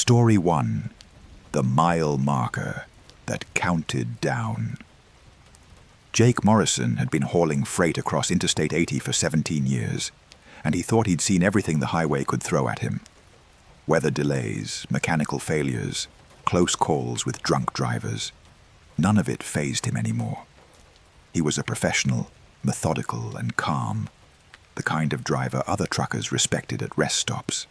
Story 1. The Mile Marker That Counted Down. Jake Morrison had been hauling freight across Interstate 80 for 17 years, and he thought he'd seen everything the highway could throw at him. Weather delays, mechanical failures, close calls with drunk drivers. None of it fazed him anymore. He was a professional, methodical and calm, the kind of driver other truckers respected at rest stops.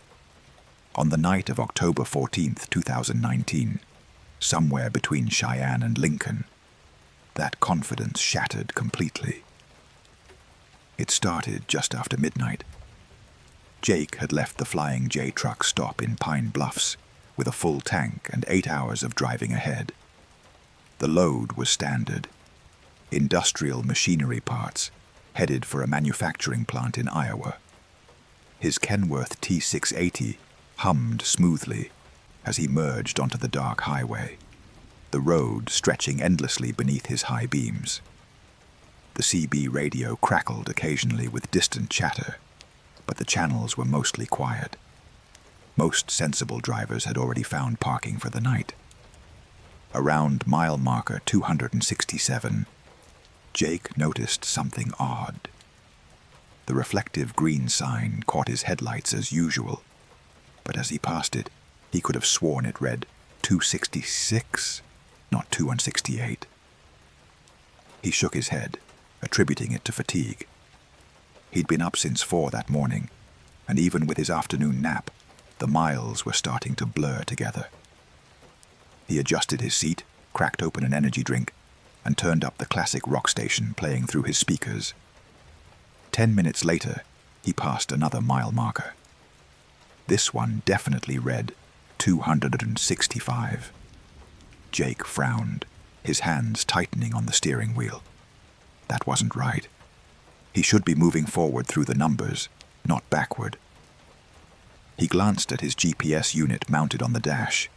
On the night of October 14th, 2019, somewhere between Cheyenne and Lincoln, that confidence shattered completely. It started just after midnight. Jake had left the Flying J truck stop in Pine Bluffs with a full tank and 8 hours of driving ahead. The load was standard: industrial machinery parts headed for a manufacturing plant in Iowa. His Kenworth T680 hummed smoothly as he merged onto the dark highway, the road stretching endlessly beneath his high beams. The CB radio crackled occasionally with distant chatter, but the channels were mostly quiet. Most sensible drivers had already found parking for the night. Around mile marker 267, Jake noticed something odd. The reflective green sign caught his headlights as usual, but as he passed it, he could have sworn it read 266, not 268. He shook his head, attributing it to fatigue. He'd been up since 4 that morning, and even with his afternoon nap, the miles were starting to blur together. He adjusted his seat, cracked open an energy drink, and turned up the classic rock station playing through his speakers. 10 minutes later, he passed another mile marker. This one definitely read 265. Jake frowned, his hands tightening on the steering wheel. That wasn't right. He should be moving forward through the numbers, not backward. He glanced at his GPS unit mounted on the dash.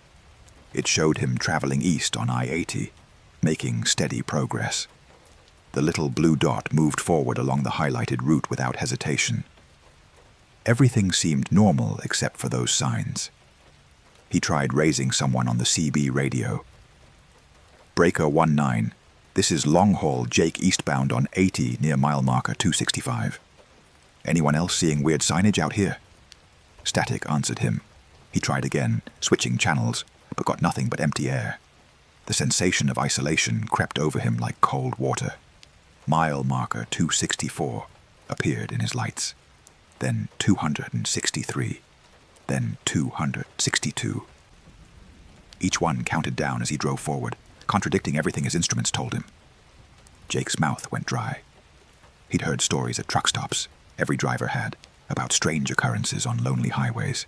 It showed him traveling east on I-80, making steady progress. The little blue dot moved forward along the highlighted route without hesitation. Everything seemed normal except for those signs. He tried raising someone on the CB radio. Breaker 19, this is long-haul Jake eastbound on 80 near mile marker 265. Anyone else seeing weird signage out here? Static answered him. He tried again, switching channels, but got nothing but empty air. The sensation of isolation crept over him like cold water. Mile marker 264 appeared in his lights. Then 263. Then 262. Each one counted down as he drove forward, contradicting everything his instruments told him. Jake's mouth went dry. He'd heard stories at truck stops, every driver had, about strange occurrences on lonely highways.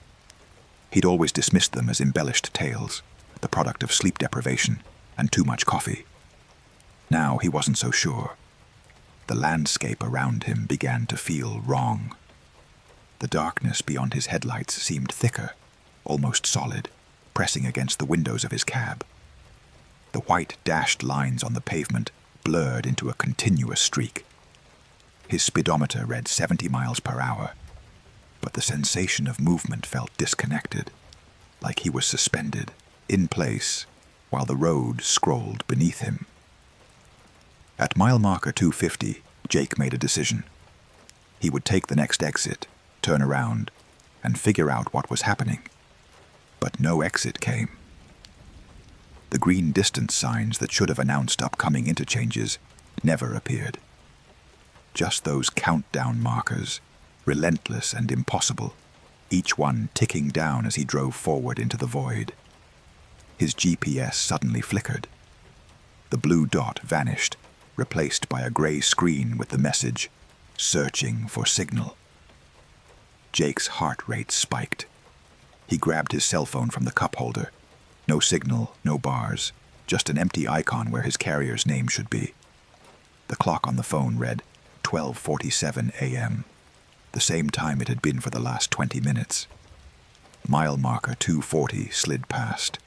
He'd always dismissed them as embellished tales, the product of sleep deprivation and too much coffee. Now he wasn't so sure. The landscape around him began to feel wrong. The darkness beyond his headlights seemed thicker, almost solid, pressing against the windows of his cab. The white dashed lines on the pavement blurred into a continuous streak. His speedometer read 70 miles per hour, but the sensation of movement felt disconnected, like he was suspended, in place, while the road scrolled beneath him. At mile marker 250, Jake made a decision. He would take the next exit, turn around, and figure out what was happening. But no exit came. The green distance signs that should have announced upcoming interchanges never appeared. Just those countdown markers, relentless and impossible, each one ticking down as he drove forward into the void. His GPS suddenly flickered. The blue dot vanished, replaced by a gray screen with the message, "Searching for signal." Jake's heart rate spiked. He grabbed his cell phone from the cup holder. No signal, no bars, just an empty icon where his carrier's name should be. The clock on the phone read 12:47 a.m., the same time it had been for the last 20 minutes. Mile marker 240 slid past.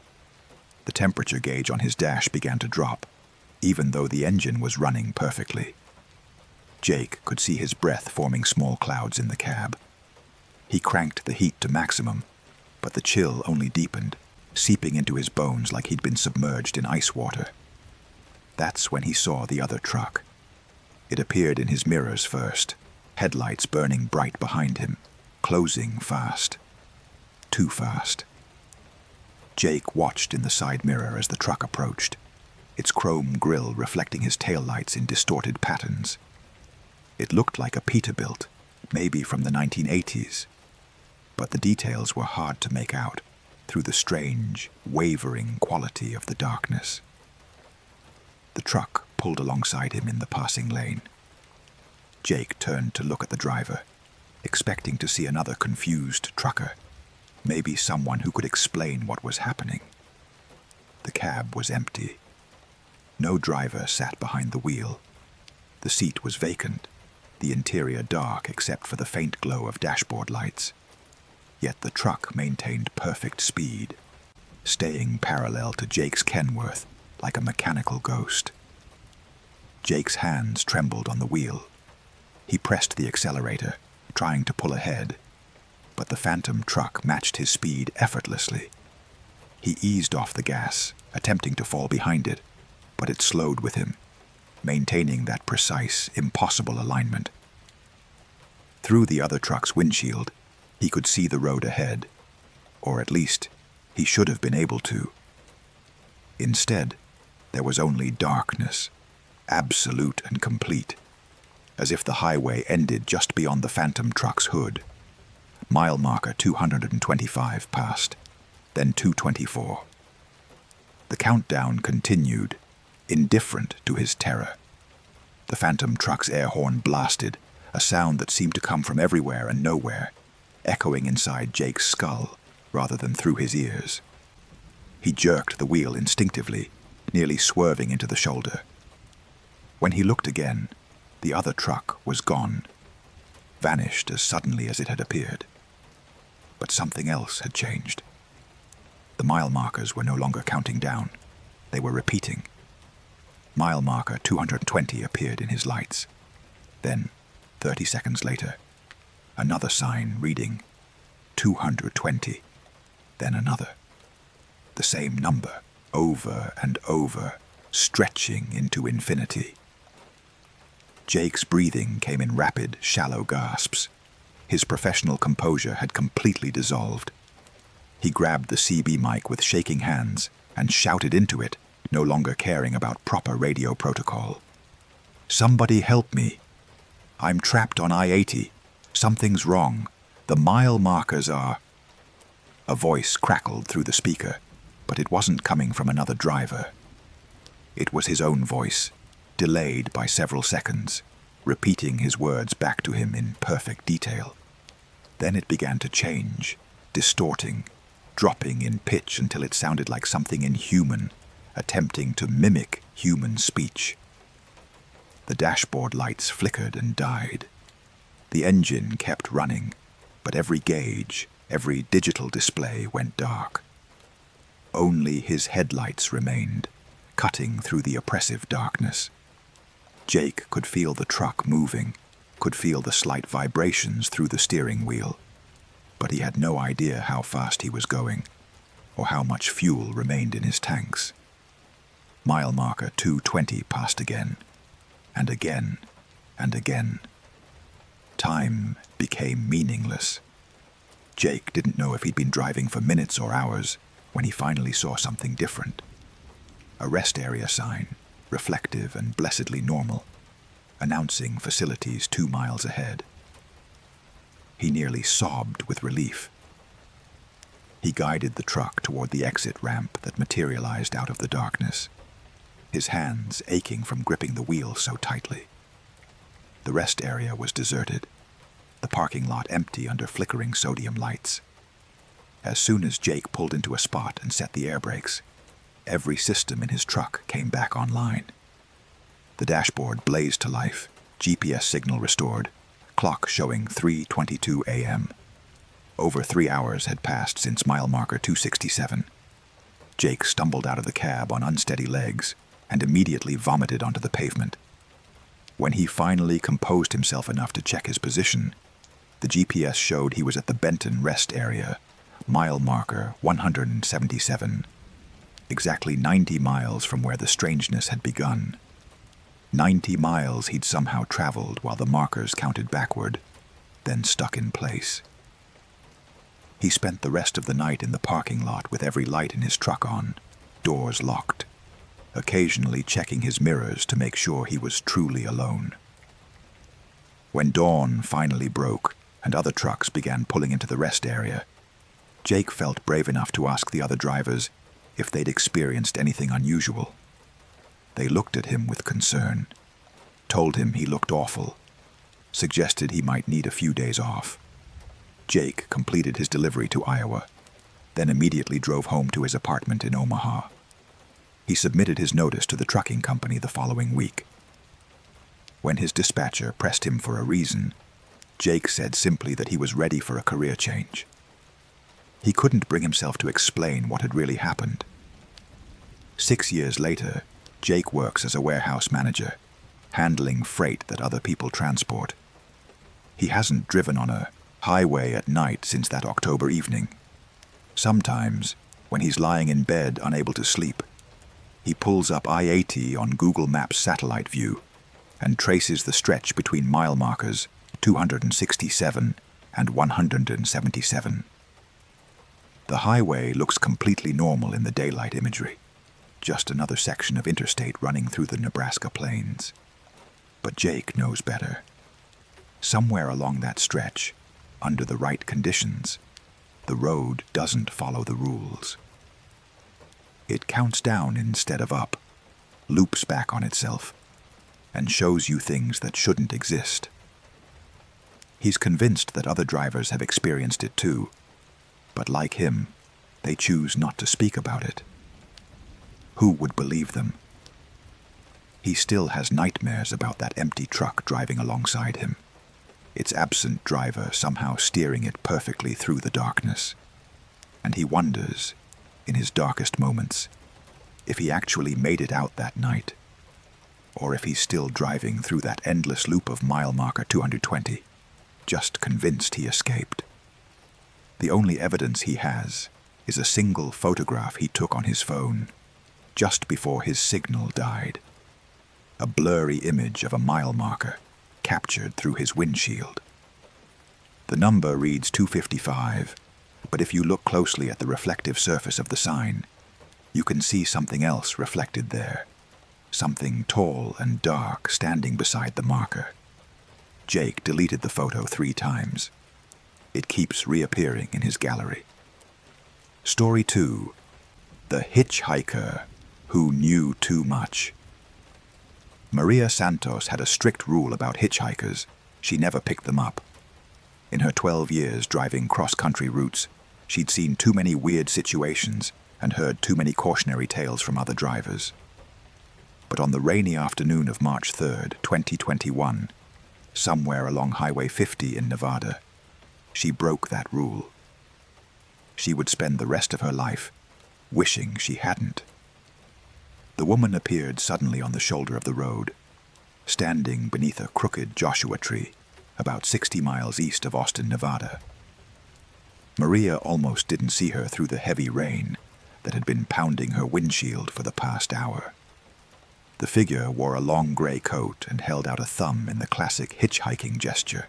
The temperature gauge on his dash began to drop, even though the engine was running perfectly. Jake could see his breath forming small clouds in the cab. He cranked the heat to maximum, but the chill only deepened, seeping into his bones like he'd been submerged in ice water. That's when he saw the other truck. It appeared in his mirrors first, headlights burning bright behind him, closing fast. Too fast. Jake watched in the side mirror as the truck approached, its chrome grille reflecting his taillights in distorted patterns. It looked like a Peterbilt, maybe from the 1980s, but the details were hard to make out through the strange, wavering quality of the darkness. The truck pulled alongside him in the passing lane. Jake turned to look at the driver, expecting to see another confused trucker, maybe someone who could explain what was happening. The cab was empty. No driver sat behind the wheel. The seat was vacant, the interior dark except for the faint glow of dashboard lights. Yet the truck maintained perfect speed, staying parallel to Jake's Kenworth like a mechanical ghost. Jake's hands trembled on the wheel. He pressed the accelerator, trying to pull ahead, but the phantom truck matched his speed effortlessly. He eased off the gas, attempting to fall behind it, but it slowed with him, maintaining that precise, impossible alignment. Through the other truck's windshield, he could see the road ahead, or at least he should have been able to. Instead, there was only darkness, absolute and complete, as if the highway ended just beyond the phantom truck's hood. Mile marker 225 passed, then 224. The countdown continued, indifferent to his terror. The phantom truck's air horn blasted, a sound that seemed to come from everywhere and nowhere, echoing inside Jake's skull rather than through his ears. He jerked the wheel instinctively, nearly swerving into the shoulder. When he looked again, the other truck was gone, vanished as suddenly as it had appeared. But something else had changed. The mile markers were no longer counting down. They were repeating. Mile marker 220 appeared in his lights. Then, 30 seconds later, another sign reading 220, then another. The same number, over and over, stretching into infinity. Jake's breathing came in rapid, shallow gasps. His professional composure had completely dissolved. He grabbed the CB mic with shaking hands and shouted into it, no longer caring about proper radio protocol. "Somebody help me. I'm trapped on I-80. Something's wrong. The mile markers are..." A voice crackled through the speaker, but it wasn't coming from another driver. It was his own voice, delayed by several seconds, repeating his words back to him in perfect detail. Then it began to change, distorting, dropping in pitch until it sounded like something inhuman, attempting to mimic human speech. The dashboard lights flickered and died. The engine kept running, but every gauge, every digital display went dark. Only his headlights remained, cutting through the oppressive darkness. Jake could feel the truck moving, could feel the slight vibrations through the steering wheel, but he had no idea how fast he was going, or how much fuel remained in his tanks. Mile marker 220 passed again, and again, and again. Time became meaningless. Jake didn't know if he'd been driving for minutes or hours when he finally saw something different. A rest area sign, reflective and blessedly normal, announcing facilities 2 miles ahead. He nearly sobbed with relief. He guided the truck toward the exit ramp that materialized out of the darkness, his hands aching from gripping the wheel so tightly. The rest area was deserted, the parking lot empty under flickering sodium lights. As soon as Jake pulled into a spot and set the air brakes, every system in his truck came back online. The dashboard blazed to life, GPS signal restored, clock showing 3:22 a.m. Over 3 hours had passed since mile marker 267. Jake stumbled out of the cab on unsteady legs and immediately vomited onto the pavement. When he finally composed himself enough to check his position, the GPS showed he was at the Benton rest area, Mile marker 177. Exactly 90 miles from where the strangeness had begun. 90 miles he'd somehow traveled while the markers counted backward, then stuck in place. He spent the rest of the night in the parking lot with every light in his truck on, doors locked, occasionally checking his mirrors to make sure he was truly alone. When dawn finally broke and other trucks began pulling into the rest area, Jake felt brave enough to ask the other drivers if they'd experienced anything unusual. They looked at him with concern, told him he looked awful, suggested he might need a few days off. Jake completed his delivery to Iowa, then immediately drove home to his apartment in Omaha. He submitted his notice to the trucking company the following week. When his dispatcher pressed him for a reason, Jake said simply that he was ready for a career change. He couldn't bring himself to explain what had really happened. 6 years later, Jake works as a warehouse manager, handling freight that other people transport. He hasn't driven on a highway at night since that October evening. Sometimes, when he's lying in bed unable to sleep, he pulls up I-80 on Google Maps satellite view and traces the stretch between mile markers 267 and 177. The highway looks completely normal in the daylight imagery, just another section of interstate running through the Nebraska plains. But Jake knows better. Somewhere along that stretch, under the right conditions, the road doesn't follow the rules. It counts down instead of up, loops back on itself, and shows you things that shouldn't exist. He's convinced that other drivers have experienced it too, but like him, they choose not to speak about it. Who would believe them? He still has nightmares about that empty truck driving alongside him, its absent driver somehow steering it perfectly through the darkness. And he wonders, in his darkest moments, if he actually made it out that night, or if he's still driving through that endless loop of mile marker 220, just convinced he escaped. The only evidence he has is a single photograph he took on his phone, just before his signal died. A blurry image of a mile marker captured through his windshield. The number reads 255, but if you look closely at the reflective surface of the sign, you can see something else reflected there, something tall and dark standing beside the marker. Jake deleted the photo 3 times. It keeps reappearing in his gallery. Story 2. The Hitchhiker Who Knew Too Much. Maria Santos had a strict rule about hitchhikers. She never picked them up. In her 12 years driving cross-country routes, she'd seen too many weird situations and heard too many cautionary tales from other drivers. But on the rainy afternoon of March 3rd, 2021, somewhere along Highway 50 in Nevada, she broke that rule. She would spend the rest of her life wishing she hadn't. The woman appeared suddenly on the shoulder of the road, standing beneath a crooked Joshua tree, about 60 miles east of Austin, Nevada. Maria almost didn't see her through the heavy rain that had been pounding her windshield for the past hour. The figure wore a long gray coat and held out a thumb in the classic hitchhiking gesture.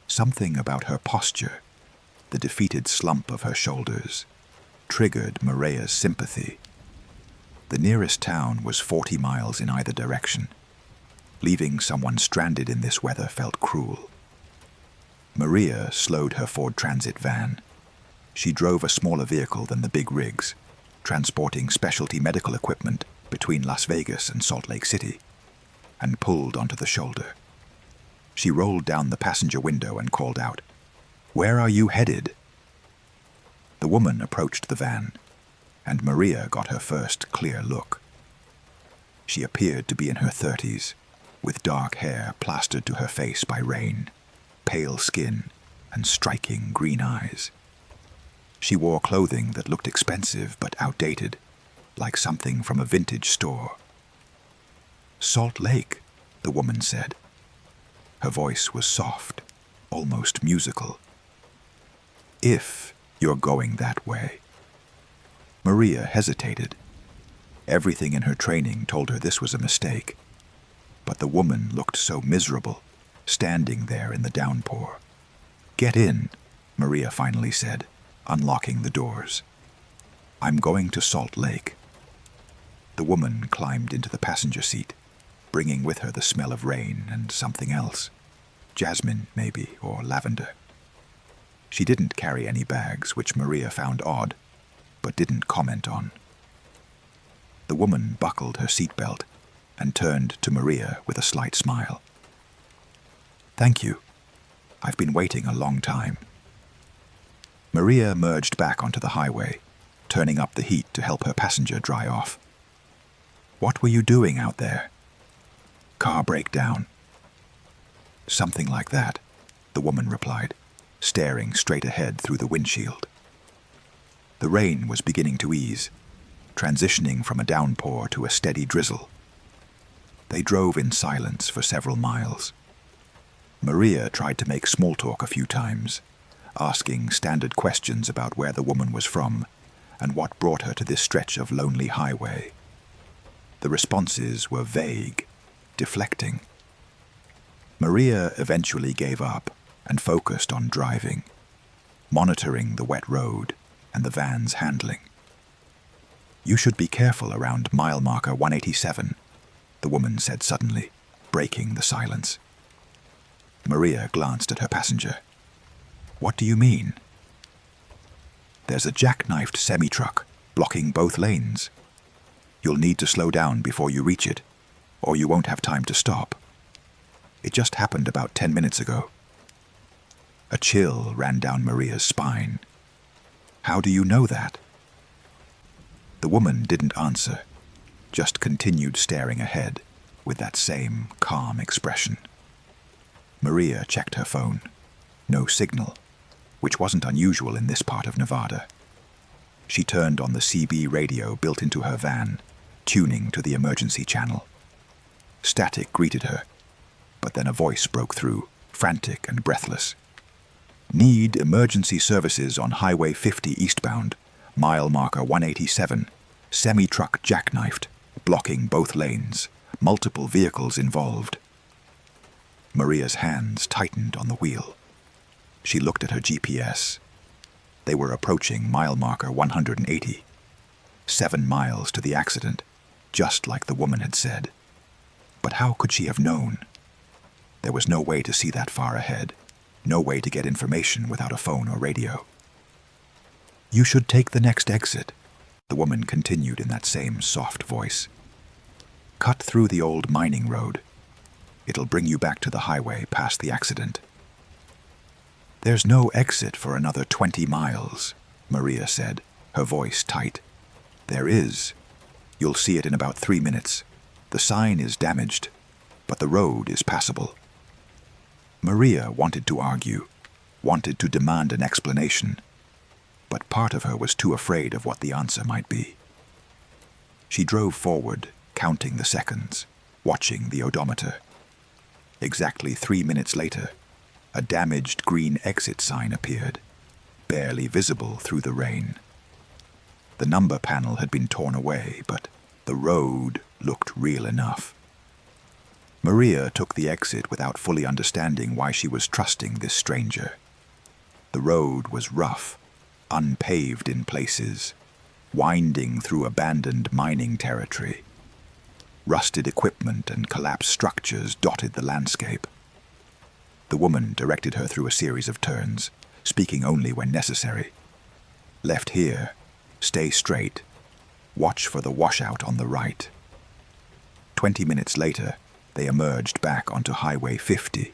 Something about her posture, the defeated slump of her shoulders, triggered Maria's sympathy. The nearest town was 40 miles in either direction. Leaving someone stranded in this weather felt cruel. Maria slowed her Ford Transit van. She drove a smaller vehicle than the big rigs, transporting specialty medical equipment between Las Vegas and Salt Lake City, and pulled onto the shoulder. She rolled down the passenger window and called out, "Where are you headed?" The woman approached the van, and Maria got her first clear look. She appeared to be in her 30s, with dark hair plastered to her face by rain, pale skin, and striking green eyes. She wore clothing that looked expensive but outdated, like something from a vintage store. "Salt Lake," the woman said. Her voice was soft, almost musical. "If You're going that way. Maria hesitated. Everything in her training told her this was a mistake. But the woman looked so miserable, standing there in the downpour. Get in, Maria finally said, unlocking the doors. I'm going to Salt Lake. The woman climbed into the passenger seat, bringing with her the smell of rain and something else. Jasmine, maybe, or lavender. She didn't carry any bags, which Maria found odd, but didn't comment on. The woman buckled her seatbelt and turned to Maria with a slight smile. Thank you. I've been waiting a long time. Maria merged back onto the highway, turning up the heat to help her passenger dry off. What were you doing out there? Car breakdown. Something like that, the woman replied, staring straight ahead through the windshield. The rain was beginning to ease, transitioning from a downpour to a steady drizzle. They drove in silence for several miles. Maria tried to make small talk a few times, asking standard questions about where the woman was from and what brought her to this stretch of lonely highway. The responses were vague, deflecting. Maria eventually gave up and focused on driving, monitoring the wet road and the van's handling. You should be careful around mile marker 187, the woman said suddenly, breaking the silence. Maria glanced at her passenger. What do you mean? There's a jackknifed semi-truck blocking both lanes. You'll need to slow down before you reach it, or you won't have time to stop. It just happened about 10 minutes ago. A chill ran down Maria's spine. How do you know that? The woman didn't answer, just continued staring ahead with that same calm expression. Maria checked her phone. No signal, which wasn't unusual in this part of Nevada. She turned on the CB radio built into her van, tuning to the emergency channel. Static greeted her, but then a voice broke through, frantic and breathless. Need emergency services on Highway 50 eastbound, mile marker 187, semi-truck jackknifed, blocking both lanes, multiple vehicles involved. Maria's hands tightened on the wheel. She looked at her GPS. They were approaching mile marker 180. 7 miles to the accident, just like the woman had said. But how could she have known? There was no way to see that far ahead, no way to get information without a phone or radio. You should take the next exit, the woman continued in that same soft voice. Cut through the old mining road. It'll bring you back to the highway past the accident. There's no exit for another 20 miles, Maria said, her voice tight. There is. You'll see it in about 3 minutes. The sign is damaged, but the road is passable. Maria wanted to argue, wanted to demand an explanation, but part of her was too afraid of what the answer might be. She drove forward, counting the seconds, watching the odometer. Exactly 3 minutes later, a damaged green exit sign appeared, barely visible through the rain. The number panel had been torn away, but the road looked real enough. Maria took the exit without fully understanding why she was trusting this stranger. The road was rough, unpaved in places, winding through abandoned mining territory. Rusted equipment and collapsed structures dotted the landscape. The woman directed her through a series of turns, speaking only when necessary. Left here, stay straight. Watch for the washout on the right. 20 minutes later, they emerged back onto Highway 50,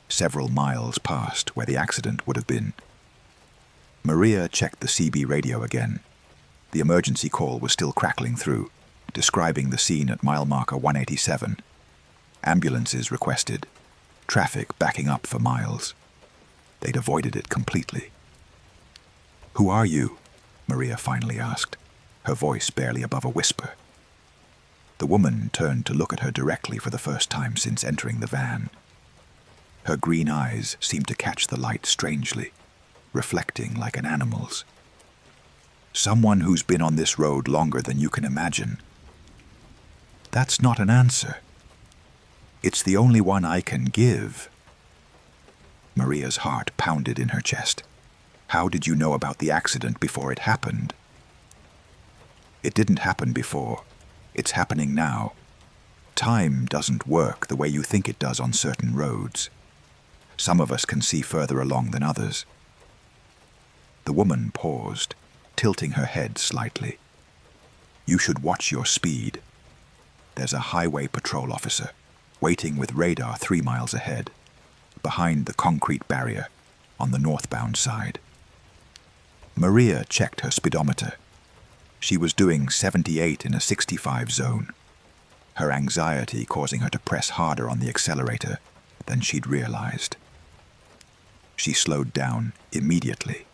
several miles past where the accident would have been. Maria checked the CB radio again. The emergency call was still crackling through, describing the scene at mile marker 187. Ambulances requested. Traffic backing up for miles. They'd avoided it completely. Who are you? Maria finally asked, her voice barely above a whisper. The woman turned to look at her directly for the first time since entering the van. Her green eyes seemed to catch the light strangely. reflecting like an animal's. Someone who's been on this road longer than you can imagine. That's not an answer. It's the only one I can give. Maria's heart pounded in her chest. How did you know about the accident before it happened? It didn't happen before. It's happening now. Time doesn't work the way you think it does on certain roads. Some of us can see further along than others. The woman paused, tilting her head slightly. You should watch your speed. There's a highway patrol officer, waiting with radar 3 miles ahead, behind the concrete barrier on the northbound side. Maria checked her speedometer. She was doing 78 in a 65 zone, her anxiety causing her to press harder on the accelerator than she'd realized. She slowed down immediately.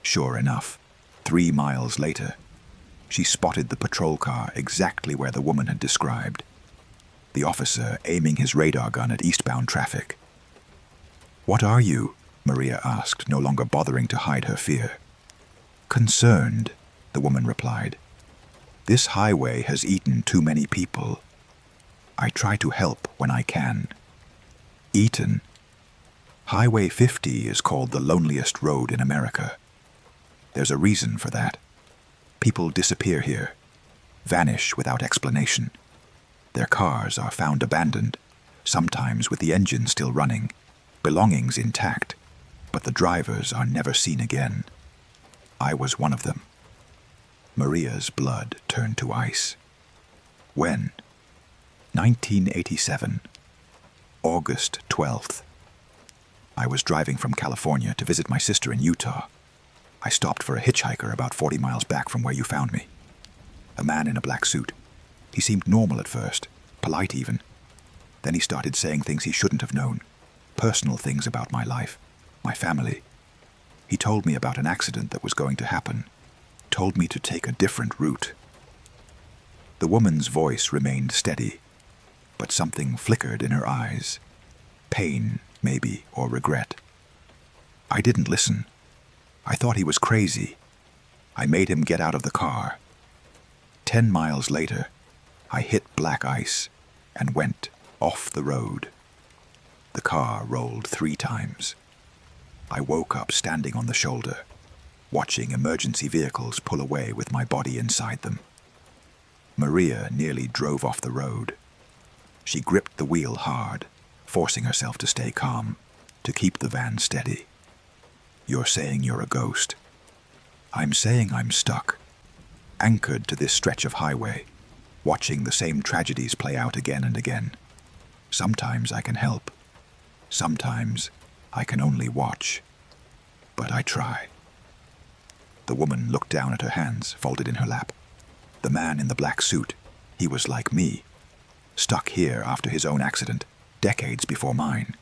Sure enough, 3 miles later, she spotted the patrol car exactly where the woman had described, the officer aiming his radar gun at eastbound traffic. "What are you?" Maria asked, no longer bothering to hide her fear. "Concerned," the woman replied. "This highway has eaten too many people. I try to help when I can." Eaten? Highway 50 is called the loneliest road in America. There's a reason for that. People disappear here, vanish without explanation. Their cars are found abandoned, sometimes with the engine still running, belongings intact, but the drivers are never seen again. I was one of them. Maria's blood turned to ice. When? 1987. August 12th. I was driving from California to visit my sister in Utah. I stopped for a hitchhiker about 40 miles back from where you found me. A man in a black suit. He seemed normal at first, polite even. Then he started saying things he shouldn't have known, personal things about my life, my family. He told me about an accident that was going to happen, told me to take a different route. The woman's voice remained steady, but something flickered in her eyes. Pain, maybe, or regret. I didn't listen. I thought he was crazy. I made him get out of the car. 10 miles later, I hit black ice and went off the road. The car rolled 3 times. I woke up standing on the shoulder, watching emergency vehicles pull away with my body inside them. Maria nearly drove off the road. She gripped the wheel hard, forcing herself to stay calm, to keep the van steady. You're saying you're a ghost. I'm saying I'm stuck, anchored to this stretch of highway, watching the same tragedies play out again and again. Sometimes I can help. Sometimes I can only watch. But I try. The woman looked down at her hands, folded in her lap. The man in the black suit, he was like me, stuck here after his own accident, decades before mine.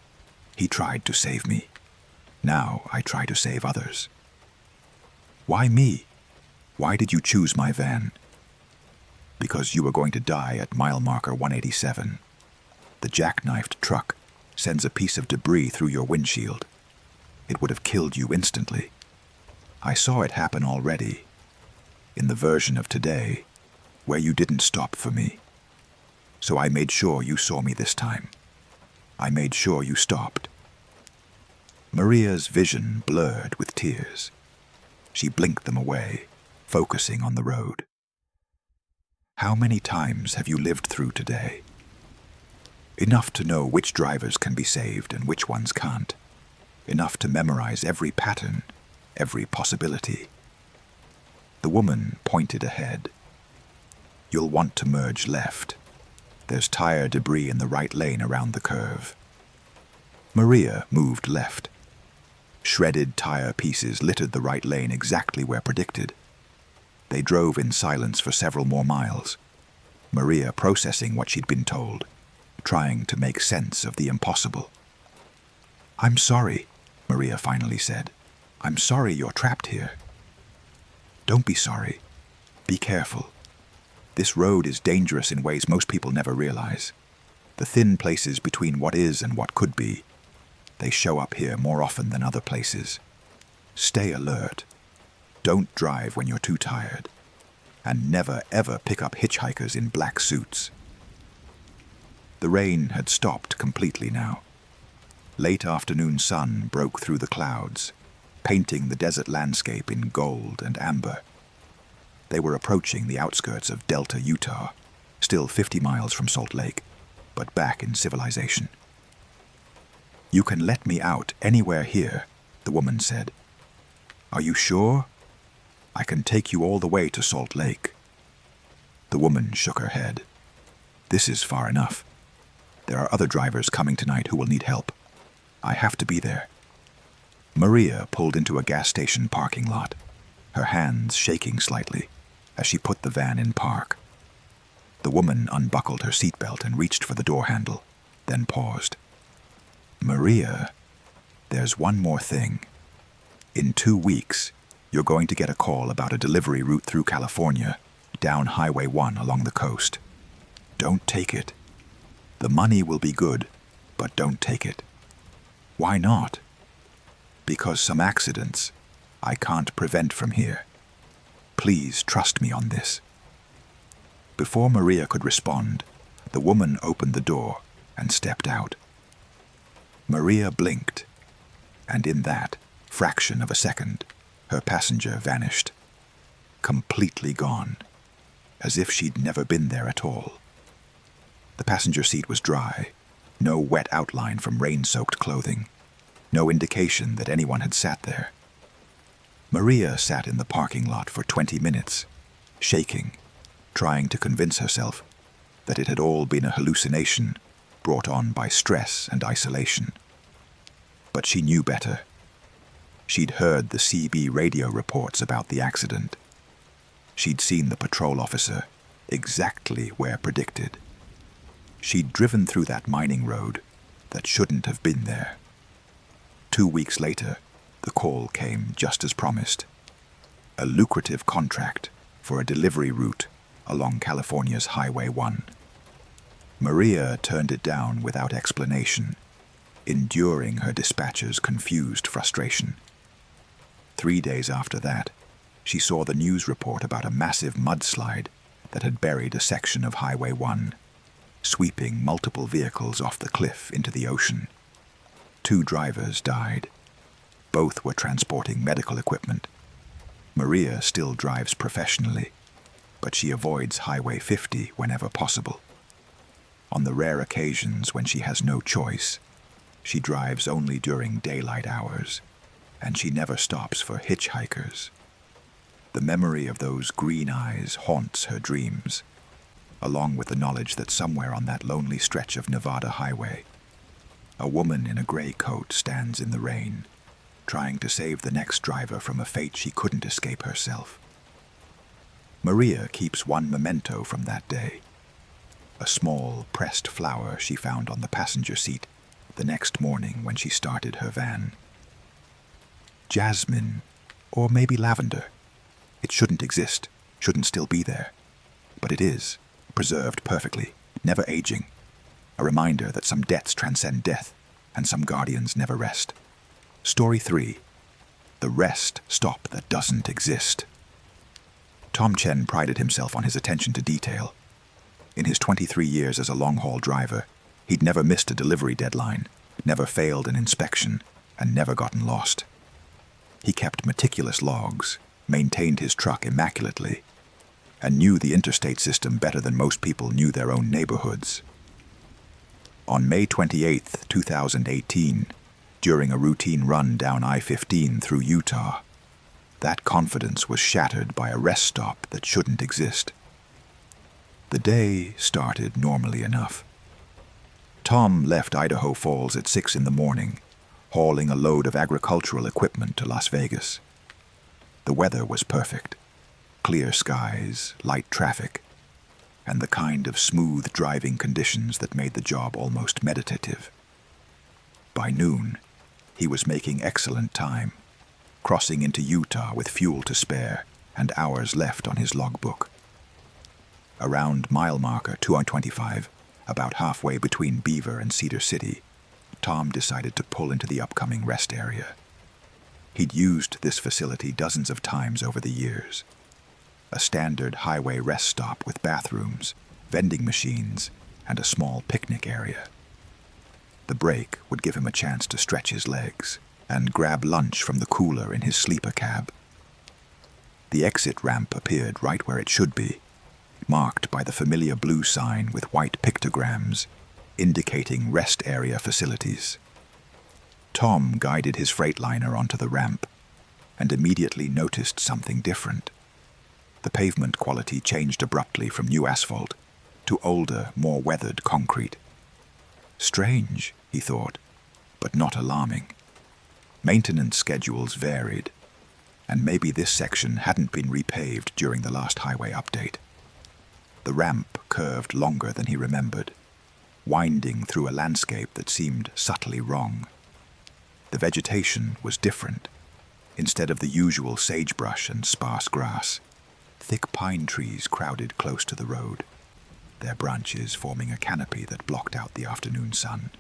He tried to save me. Now I try to save others. Why me? Why did you choose my van? Because you were going to die at mile marker 187. The jackknifed truck sends a piece of debris through your windshield. It would have killed you instantly. I saw it happen already, in the version of today, where you didn't stop for me. So I made sure you saw me this time. I made sure you stopped. Maria's vision blurred with tears. She blinked them away, focusing on the road. How many times have you lived through today? Enough to know which drivers can be saved and which ones can't. Enough to memorize every pattern, every possibility. The woman pointed ahead. You'll want to merge left. There's tire debris in the right lane around the curve. Maria moved left. Shredded tire pieces littered the right lane exactly where predicted. They drove in silence for several more miles, Maria processing what she'd been told, trying to make sense of the impossible. I'm sorry, Maria finally said. I'm sorry you're trapped here. Don't be sorry. Be careful. This road is dangerous in ways most people never realize. The thin places between what is and what could be, they show up here more often than other places. Stay alert. Don't drive when you're too tired. And never ever pick up hitchhikers in black suits. The rain had stopped completely now. Late afternoon sun broke through the clouds, painting the desert landscape in gold and amber. They were approaching the outskirts of Delta, Utah, still 50 miles from Salt Lake, but back in civilization. "You can let me out anywhere here," the woman said. "Are you sure? I can take you all the way to Salt Lake." The woman shook her head. "This is far enough. There are other drivers coming tonight who will need help. I have to be there." Maria pulled into a gas station parking lot, her hands shaking slightly as she put the van in park. The woman unbuckled her seatbelt and reached for the door handle, then paused. "Maria, there's one more thing. In 2 weeks, you're going to get a call about a delivery route through California, down Highway 1 along the coast. Don't take it. The money will be good, but don't take it." "Why not?" "Because some accidents I can't prevent from here. Please trust me on this." Before Maria could respond, the woman opened the door and stepped out. Maria blinked, and in that fraction of a second, her passenger vanished, completely gone, as if she'd never been there at all. The passenger seat was dry, no wet outline from rain-soaked clothing, no indication that anyone had sat there. Maria sat in the parking lot for 20 minutes, shaking, trying to convince herself that it had all been a hallucination brought on by stress and isolation. But she knew better. She'd heard the CB radio reports about the accident. She'd seen the patrol officer exactly where predicted. She'd driven through that mining road that shouldn't have been there. 2 weeks later, the call came just as promised. A lucrative contract for a delivery route along California's Highway 1. Maria turned it down without explanation, enduring her dispatcher's confused frustration. 3 days after that, she saw the news report about a massive mudslide that had buried a section of Highway 1, sweeping multiple vehicles off the cliff into the ocean. 2 drivers died. Both were transporting medical equipment. Maria still drives professionally, but she avoids Highway 50 whenever possible. On the rare occasions when she has no choice, she drives only during daylight hours, and she never stops for hitchhikers. The memory of those green eyes haunts her dreams, along with the knowledge that somewhere on that lonely stretch of Nevada highway, a woman in a gray coat stands in the rain, trying to save the next driver from a fate she couldn't escape herself. Maria keeps one memento from that day: a small pressed flower she found on the passenger seat the next morning when she started her van. Jasmine, or maybe lavender. It shouldn't exist, shouldn't still be there. But it is, preserved perfectly, never aging. A reminder that some debts transcend death, and some guardians never rest. Story 3. The rest stop that doesn't exist. Tom Chen prided himself on his attention to detail. In his 23 years as a long-haul driver, he'd never missed a delivery deadline, never failed an inspection, and never gotten lost. He kept meticulous logs, maintained his truck immaculately, and knew the interstate system better than most people knew their own neighborhoods. On May 28, 2018, during a routine run down I-15 through Utah, that confidence was shattered by a rest stop that shouldn't exist. The day started normally enough. Tom left Idaho Falls at 6 in the morning, hauling a load of agricultural equipment to Las Vegas. The weather was perfect. Clear skies, light traffic, and the kind of smooth driving conditions that made the job almost meditative. By noon, he was making excellent time, crossing into Utah with fuel to spare and hours left on his logbook. Around mile marker 225, about halfway between Beaver and Cedar City, Tom decided to pull into the upcoming rest area. He'd used this facility dozens of times over the years. A standard highway rest stop with bathrooms, vending machines, and a small picnic area. The break would give him a chance to stretch his legs and grab lunch from the cooler in his sleeper cab. The exit ramp appeared right where it should be, marked by the familiar blue sign with white pictograms indicating rest area facilities. Tom guided his Freightliner onto the ramp and immediately noticed something different. The pavement quality changed abruptly from new asphalt to older, more weathered concrete. Strange, he thought, but not alarming. Maintenance schedules varied, and maybe this section hadn't been repaved during the last highway update. The ramp curved longer than he remembered, winding through a landscape that seemed subtly wrong. The vegetation was different. Instead of the usual sagebrush and sparse grass, thick pine trees crowded close to the road, their branches forming a canopy that blocked out the afternoon sun.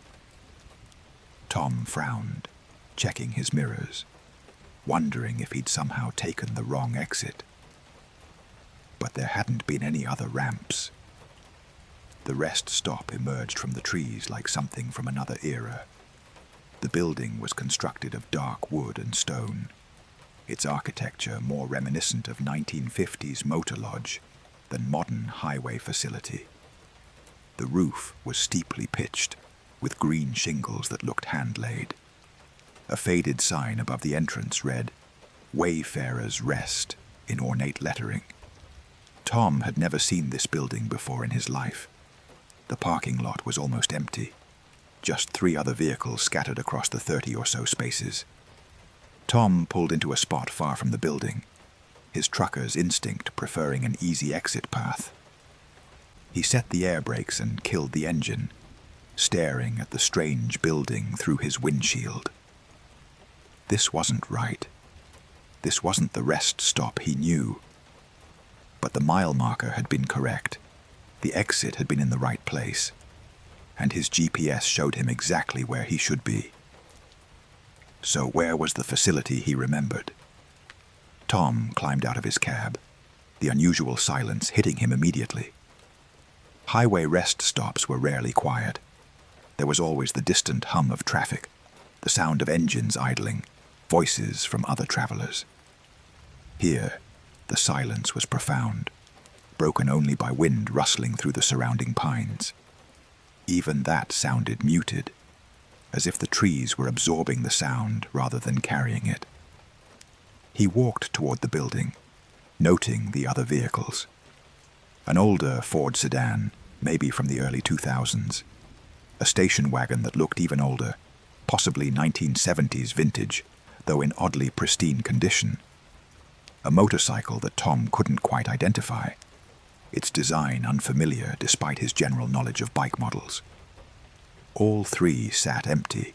Tom frowned, checking his mirrors, wondering if he'd somehow taken the wrong exit. But there hadn't been any other ramps. The rest stop emerged from the trees like something from another era. The building was constructed of dark wood and stone, its architecture more reminiscent of 1950s motor lodge than modern highway facility. The roof was steeply pitched, with green shingles that looked hand-laid. A faded sign above the entrance read, "Wayfarers Rest," in ornate lettering. Tom had never seen this building before in his life. The parking lot was almost empty, just 3 other vehicles scattered across the 30 or so spaces. Tom pulled into a spot far from the building, his trucker's instinct preferring an easy exit path. He set the air brakes and killed the engine, staring at the strange building through his windshield. This wasn't right. This wasn't the rest stop he knew. But the mile marker had been correct. The exit had been in the right place, and his GPS showed him exactly where he should be. So where was the facility he remembered? Tom climbed out of his cab, the unusual silence hitting him immediately. Highway rest stops were rarely quiet. There was always the distant hum of traffic, the sound of engines idling, voices from other travelers. Here, the silence was profound, broken only by wind rustling through the surrounding pines. Even that sounded muted, as if the trees were absorbing the sound rather than carrying it. He walked toward the building, noting the other vehicles. An older Ford sedan, maybe from the early 2000s. A station wagon that looked even older, possibly 1970s vintage, though in oddly pristine condition. A motorcycle that Tom couldn't quite identify, its design unfamiliar despite his general knowledge of bike models. All 3 sat empty,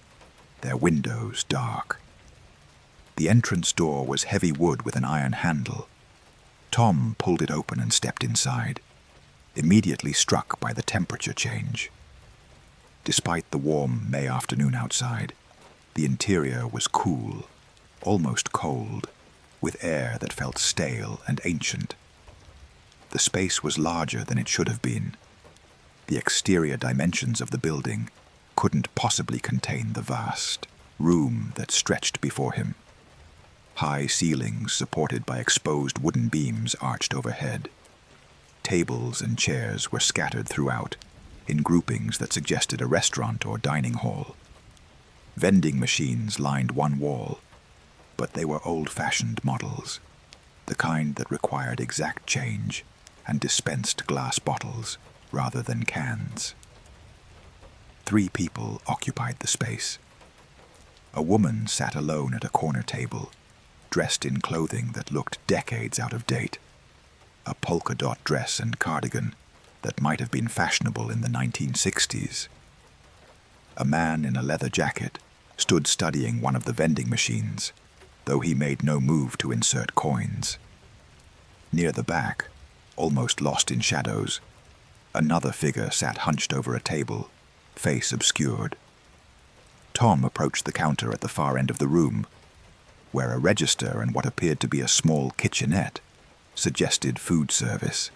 their windows dark. The entrance door was heavy wood with an iron handle. Tom pulled it open and stepped inside, immediately struck by the temperature change. Despite the warm May afternoon outside, the interior was cool, almost cold, with air that felt stale and ancient. The space was larger than it should have been. The exterior dimensions of the building couldn't possibly contain the vast room that stretched before him. High ceilings supported by exposed wooden beams arched overhead. Tables and chairs were scattered throughout, in groupings that suggested a restaurant or dining hall. Vending machines lined one wall, but they were old-fashioned models, the kind that required exact change and dispensed glass bottles rather than cans. 3 people occupied the space. A woman sat alone at a corner table, dressed in clothing that looked decades out of date, a polka-dot dress and cardigan that might have been fashionable in the 1960s. A man in a leather jacket stood studying one of the vending machines, though he made no move to insert coins. Near the back, almost lost in shadows, another figure sat hunched over a table, face obscured. Tom approached the counter at the far end of the room. where a register and what appeared to be a small kitchenette suggested food service.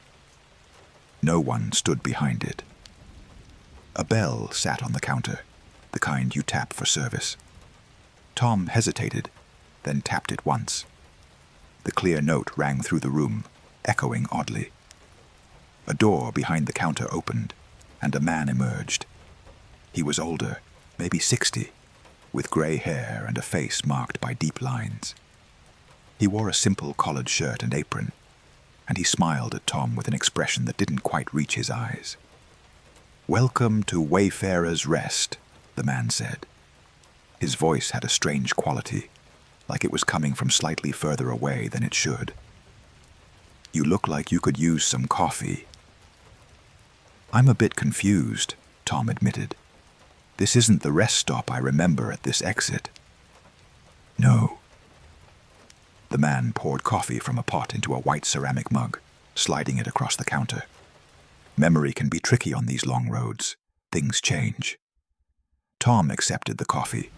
No one stood behind it. A bell sat on the counter, the kind you tap for service. Tom hesitated, then tapped it once. The clear note rang through the room, echoing oddly. A door behind the counter opened, and a man emerged. He was older, maybe 60, with gray hair and a face marked by deep lines. He wore a simple collared shirt and apron, and he smiled at Tom with an expression that didn't quite reach his eyes. "Welcome to Wayfarer's Rest," the man said. His voice had a strange quality, like it was coming from slightly further away than it should. "You look like you could use some coffee." "I'm a bit confused," Tom admitted. "This isn't the rest stop I remember at this exit." "No." The man poured coffee from a pot into a white ceramic mug, sliding it across the counter. Memory can be tricky on these long roads. Things change. Tom accepted the coffee,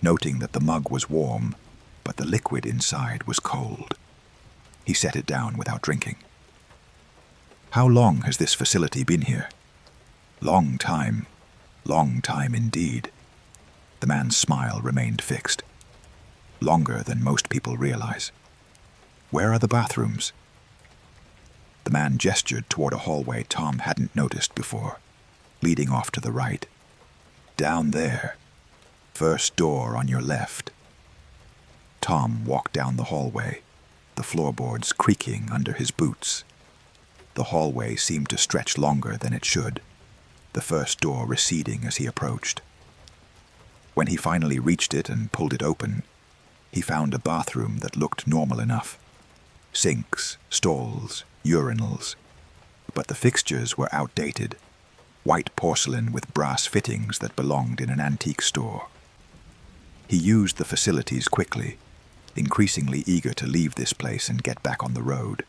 noting that the mug was warm, but the liquid inside was cold. He set it down without drinking. "How long has this facility been here?" Long time indeed." The man's smile remained fixed. "Longer than most people realize." "Where are the bathrooms?" The man gestured toward a hallway Tom hadn't noticed before, leading off to the right. "Down there. First door on your left." Tom walked down the hallway, the floorboards creaking under his boots. The hallway seemed to stretch longer than it should, the first door receding as he approached. When he finally reached it and pulled it open, he found a bathroom that looked normal enough. Sinks, stalls, urinals. But the fixtures were outdated, white porcelain with brass fittings that belonged in an antique store. He used the facilities quickly, increasingly eager to leave this place and get back on the road.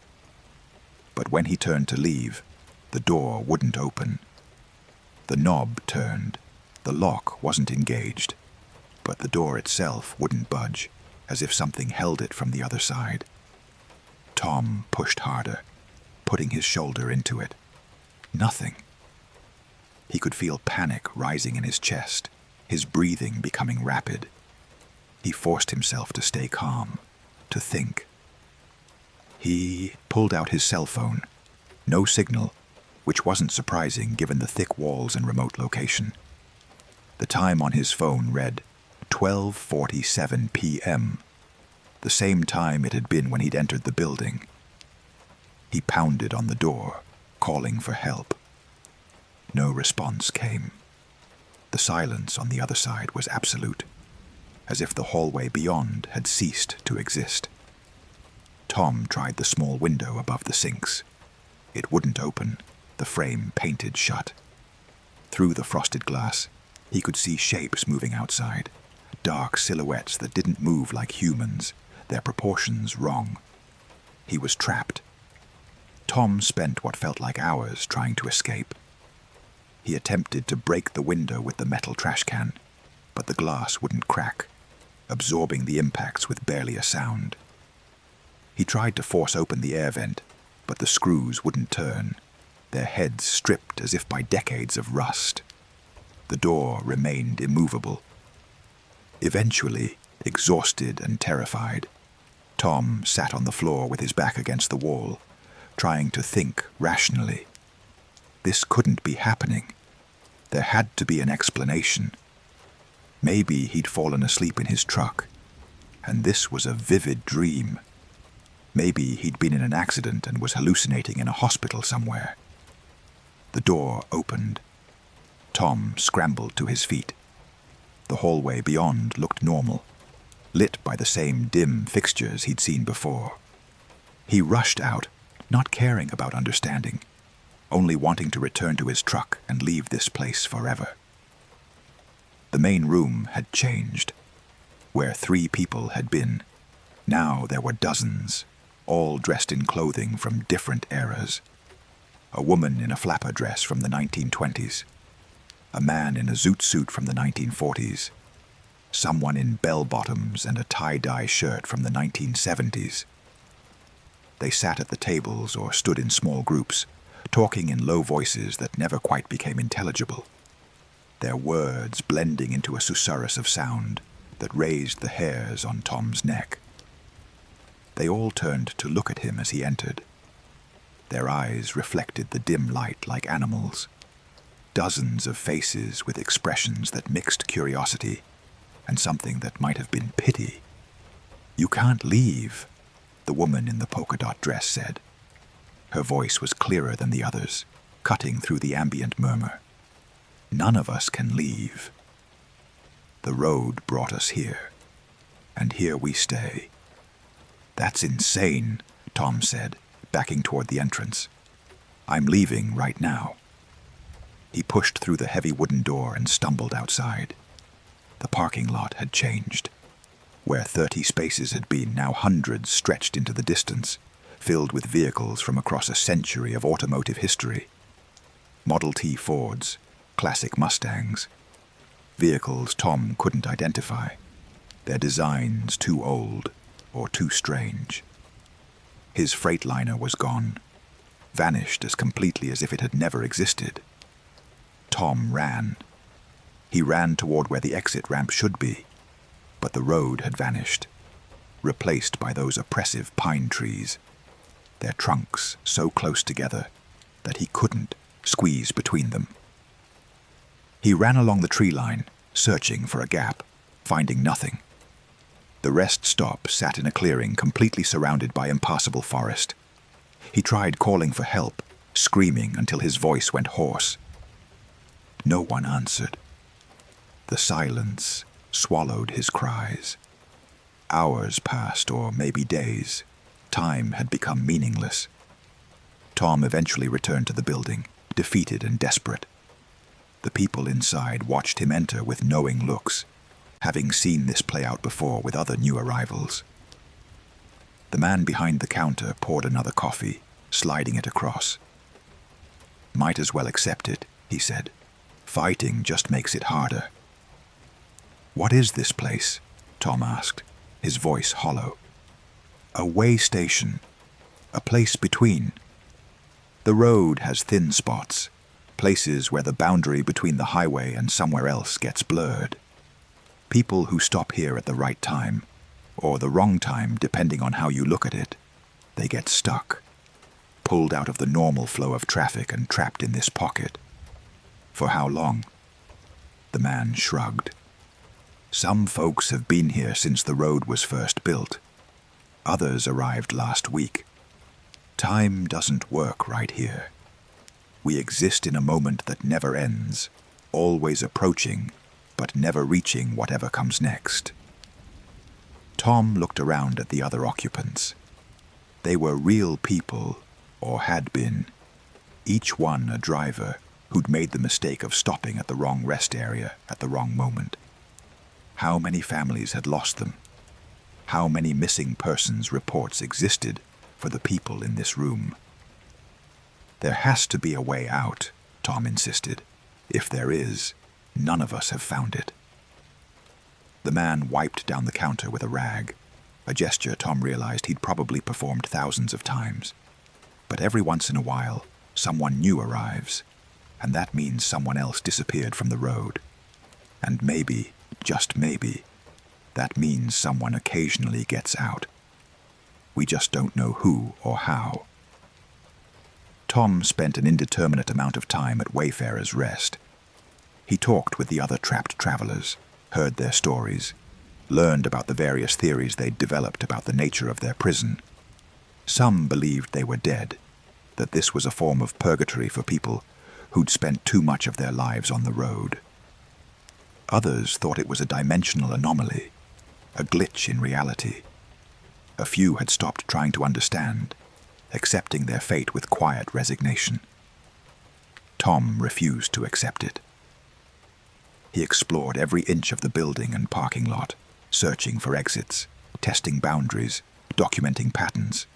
But when he turned to leave, the door wouldn't open. The knob turned, the lock wasn't engaged, but the door itself wouldn't budge, as if something held it from the other side. Tom pushed harder, putting his shoulder into it. Nothing. He could feel panic rising in his chest, his breathing becoming rapid. He forced himself to stay calm, to think. He pulled out his cell phone. No signal, which wasn't surprising given the thick walls and remote location. The time on his phone read 12:47 p.m., the same time it had been when he'd entered the building. He pounded on the door, calling for help. No response came. The silence on the other side was absolute, as if the hallway beyond had ceased to exist. Tom tried the small window above the sinks. It wouldn't open, the frame painted shut. Through the frosted glass, he could see shapes moving outside, dark silhouettes that didn't move like humans, their proportions wrong. He was trapped. Tom spent what felt like hours trying to escape. He attempted to break the window with the metal trash can, but the glass wouldn't crack, absorbing the impacts with barely a sound. He tried to force open the air vent, but the screws wouldn't turn, their heads stripped as if by decades of rust. The door remained immovable. Eventually, exhausted and terrified, Tom sat on the floor with his back against the wall, trying to think rationally. This couldn't be happening. There had to be an explanation. Maybe he'd fallen asleep in his truck, and this was a vivid dream. Maybe he'd been in an accident and was hallucinating in a hospital somewhere. The door opened. Tom scrambled to his feet. The hallway beyond looked normal, lit by the same dim fixtures he'd seen before. He rushed out, not caring about understanding, only wanting to return to his truck and leave this place forever. The main room had changed. Where 3 people had been, now there were dozens, all dressed in clothing from different eras. A woman in a flapper dress from the 1920s, a man in a zoot suit from the 1940s, someone in bell-bottoms and a tie-dye shirt from the 1970s. They sat at the tables or stood in small groups, talking in low voices that never quite became intelligible, their words blending into a susurrus of sound that raised the hairs on Tom's neck. They all turned to look at him as he entered. Their eyes reflected the dim light like animals. Dozens of faces with expressions that mixed curiosity and something that might have been pity. "You can't leave," the woman in the polka dot dress said. Her voice was clearer than the others, cutting through the ambient murmur. "None of us can leave. The road brought us here, and here we stay." "That's insane," Tom said, backing toward the entrance. "I'm leaving right now." He pushed through the heavy wooden door and stumbled outside. The parking lot had changed. Where 30 spaces had been, now hundreds stretched into the distance, filled with vehicles from across a century of automotive history. Model T Fords, classic Mustangs. Vehicles Tom couldn't identify, their designs too old or too strange. His Freightliner was gone, vanished as completely as if it had never existed. Tom ran. He ran toward where the exit ramp should be, but the road had vanished, replaced by those oppressive pine trees, their trunks so close together that he couldn't squeeze between them. He ran along the tree line, searching for a gap, finding nothing. The rest stop sat in a clearing completely surrounded by impassable forest. He tried calling for help, screaming until his voice went hoarse. No one answered. The silence swallowed his cries. Hours passed, or maybe days. Time had become meaningless. Tom eventually returned to the building, defeated and desperate. The people inside watched him enter with knowing looks, having seen this play out before with other new arrivals. The man behind the counter poured another coffee, sliding it across. "Might as well accept it," he said. "Fighting just makes it harder." "What is this place?" Tom asked, his voice hollow. "A way station, a place between. The road has thin spots, places where the boundary between the highway and somewhere else gets blurred. People who stop here at the right time, or the wrong time depending on how you look at it, they get stuck, pulled out of the normal flow of traffic and trapped in this pocket. For how long?" The man shrugged. "Some folks have been here since the road was first built. Others arrived last week. Time doesn't work right here. We exist in a moment that never ends, always approaching, but never reaching whatever comes next." Tom looked around at the other occupants. They were real people, or had been, each one a driver who'd made the mistake of stopping at the wrong rest area at the wrong moment. How many families had lost them? How many missing persons reports existed for the people in this room? "There has to be a way out," Tom insisted. "If there is, none of us have found it." The man wiped down the counter with a rag, a gesture Tom realized he'd probably performed thousands of times. But every once in a while, someone new arrives, and that means someone else disappeared from the road. And maybe, just maybe, that means someone occasionally gets out. We just don't know who or how. Tom spent an indeterminate amount of time at Wayfarer's Rest. He talked with the other trapped travelers, heard their stories, learned about the various theories they'd developed about the nature of their prison. Some believed they were dead, that this was a form of purgatory for people who'd spent too much of their lives on the road. Others thought it was a dimensional anomaly, a glitch in reality. A few had stopped trying to understand, accepting their fate with quiet resignation. Tom refused to accept it. He explored every inch of the building and parking lot, searching for exits, testing boundaries, documenting patterns.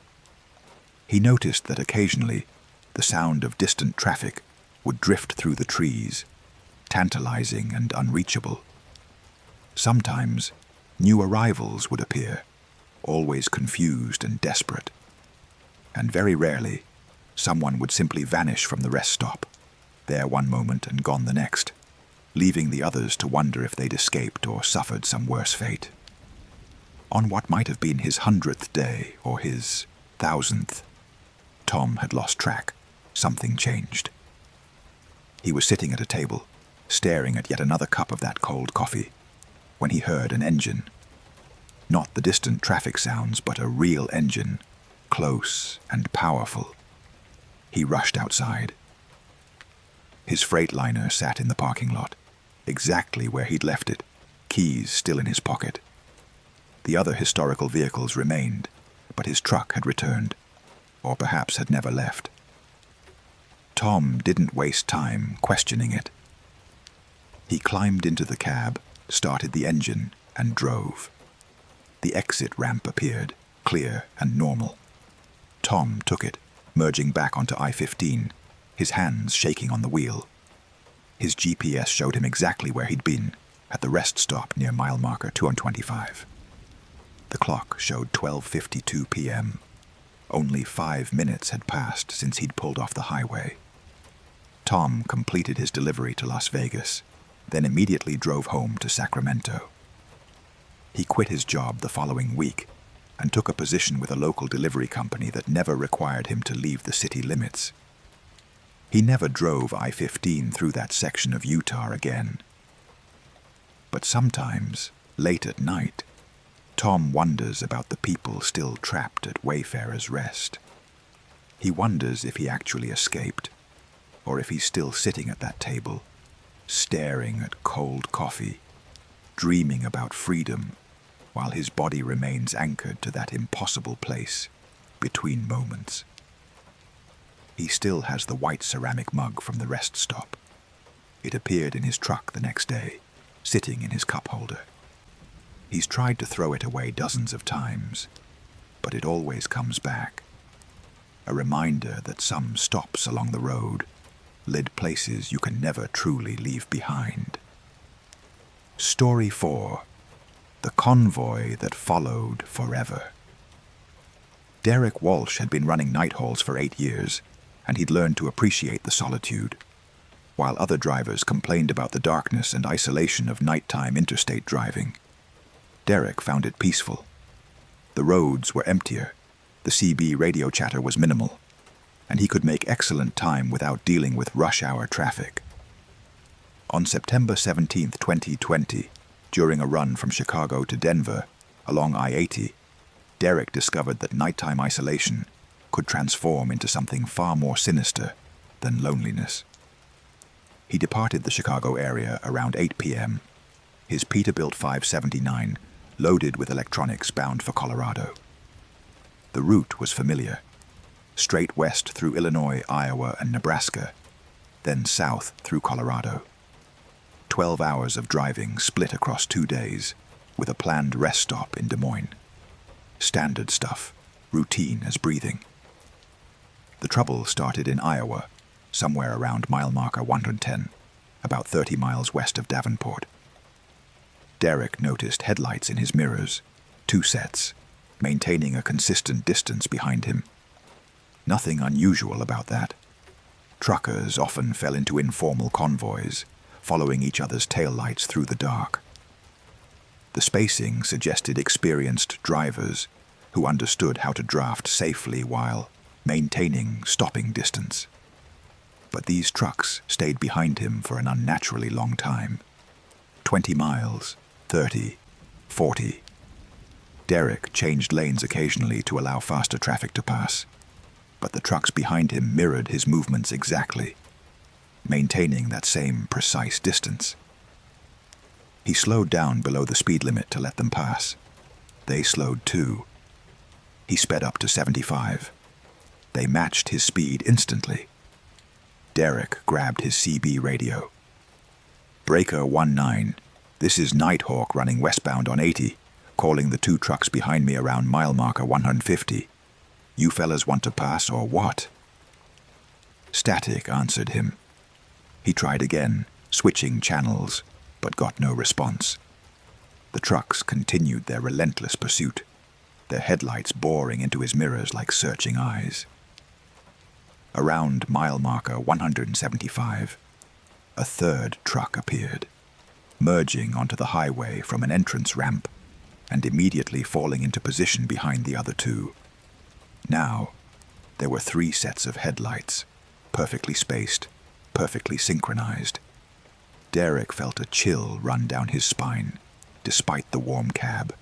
He noticed that occasionally the sound of distant traffic would drift through the trees, tantalizing and unreachable. Sometimes, new arrivals would appear, always confused and desperate. And very rarely, someone would simply vanish from the rest stop, there one moment and gone the next, leaving the others to wonder if they'd escaped or suffered some worse fate. On what might have been his 100th day or his 1000th, Tom had lost track. Something changed. He was sitting at a table, staring at yet another cup of that cold coffee, when he heard an engine. Not the distant traffic sounds, but a real engine, close and powerful. He rushed outside. His Freightliner sat in the parking lot, exactly where he'd left it, keys still in his pocket. The other historical vehicles remained, but his truck had returned, or perhaps had never left. Tom didn't waste time questioning it. He climbed into the cab, started the engine, and drove. The exit ramp appeared, clear and normal. Tom took it, merging back onto I-15, his hands shaking on the wheel. His GPS showed him exactly where he'd been, at the rest stop near mile marker 225. The clock showed 12:52 p.m. Only 5 minutes had passed since he'd pulled off the highway. Tom completed his delivery to Las Vegas, then immediately drove home to Sacramento. He quit his job the following week and took a position with a local delivery company that never required him to leave the city limits. He never drove I-15 through that section of Utah again. But sometimes, late at night, Tom wonders about the people still trapped at Wayfarer's Rest. He wonders if he actually escaped, or if he's still sitting at that table, staring at cold coffee, dreaming about freedom, while his body remains anchored to that impossible place between moments. He still has the white ceramic mug from the rest stop. It appeared in his truck the next day, sitting in his cup holder. He's tried to throw it away dozens of times, but it always comes back. A reminder that some stops along the road led places you can never truly leave behind. Story 4. The Convoy That Followed Forever. Derek Walsh had been running night hauls for 8 years, and he'd learned to appreciate the solitude. While other drivers complained about the darkness and isolation of nighttime interstate driving, Derek found it peaceful. The roads were emptier, the CB radio chatter was minimal, and he could make excellent time without dealing with rush hour traffic. On September 17, 2020, during a run from Chicago to Denver along I-80, Derek discovered that nighttime isolation could transform into something far more sinister than loneliness. He departed the Chicago area around 8 p.m., his Peterbilt 579 loaded with electronics bound for Colorado. The route was familiar, straight west through Illinois, Iowa, and Nebraska, then south through Colorado. 12 hours of driving split across 2 days, with a planned rest stop in Des Moines. Standard stuff, routine as breathing. The trouble started in Iowa, somewhere around mile marker 110, about 30 miles west of Davenport. Derek noticed headlights in his mirrors, 2 sets, maintaining a consistent distance behind him. Nothing unusual about that. Truckers often fell into informal convoys, following each other's taillights through the dark. The spacing suggested experienced drivers who understood how to draft safely while maintaining stopping distance. But these trucks stayed behind him for an unnaturally long time. 20 miles, 30, 40. Derek changed lanes occasionally to allow faster traffic to pass, but the trucks behind him mirrored his movements exactly, maintaining that same precise distance. He slowed down below the speed limit to let them pass. They slowed too. He sped up to 75. They matched his speed instantly. Derek grabbed his CB radio. Breaker 19, this is Nighthawk running westbound on 80, calling the 2 trucks behind me around mile marker 150. You fellas want to pass or what? Static answered him. He tried again, switching channels, but got no response. The trucks continued their relentless pursuit, their headlights boring into his mirrors like searching eyes. Around mile marker 175, a third truck appeared, merging onto the highway from an entrance ramp and immediately falling into position behind the other two. Now, there were 3 sets of headlights, perfectly spaced, perfectly synchronized. Derek felt a chill run down his spine, despite the warm cab.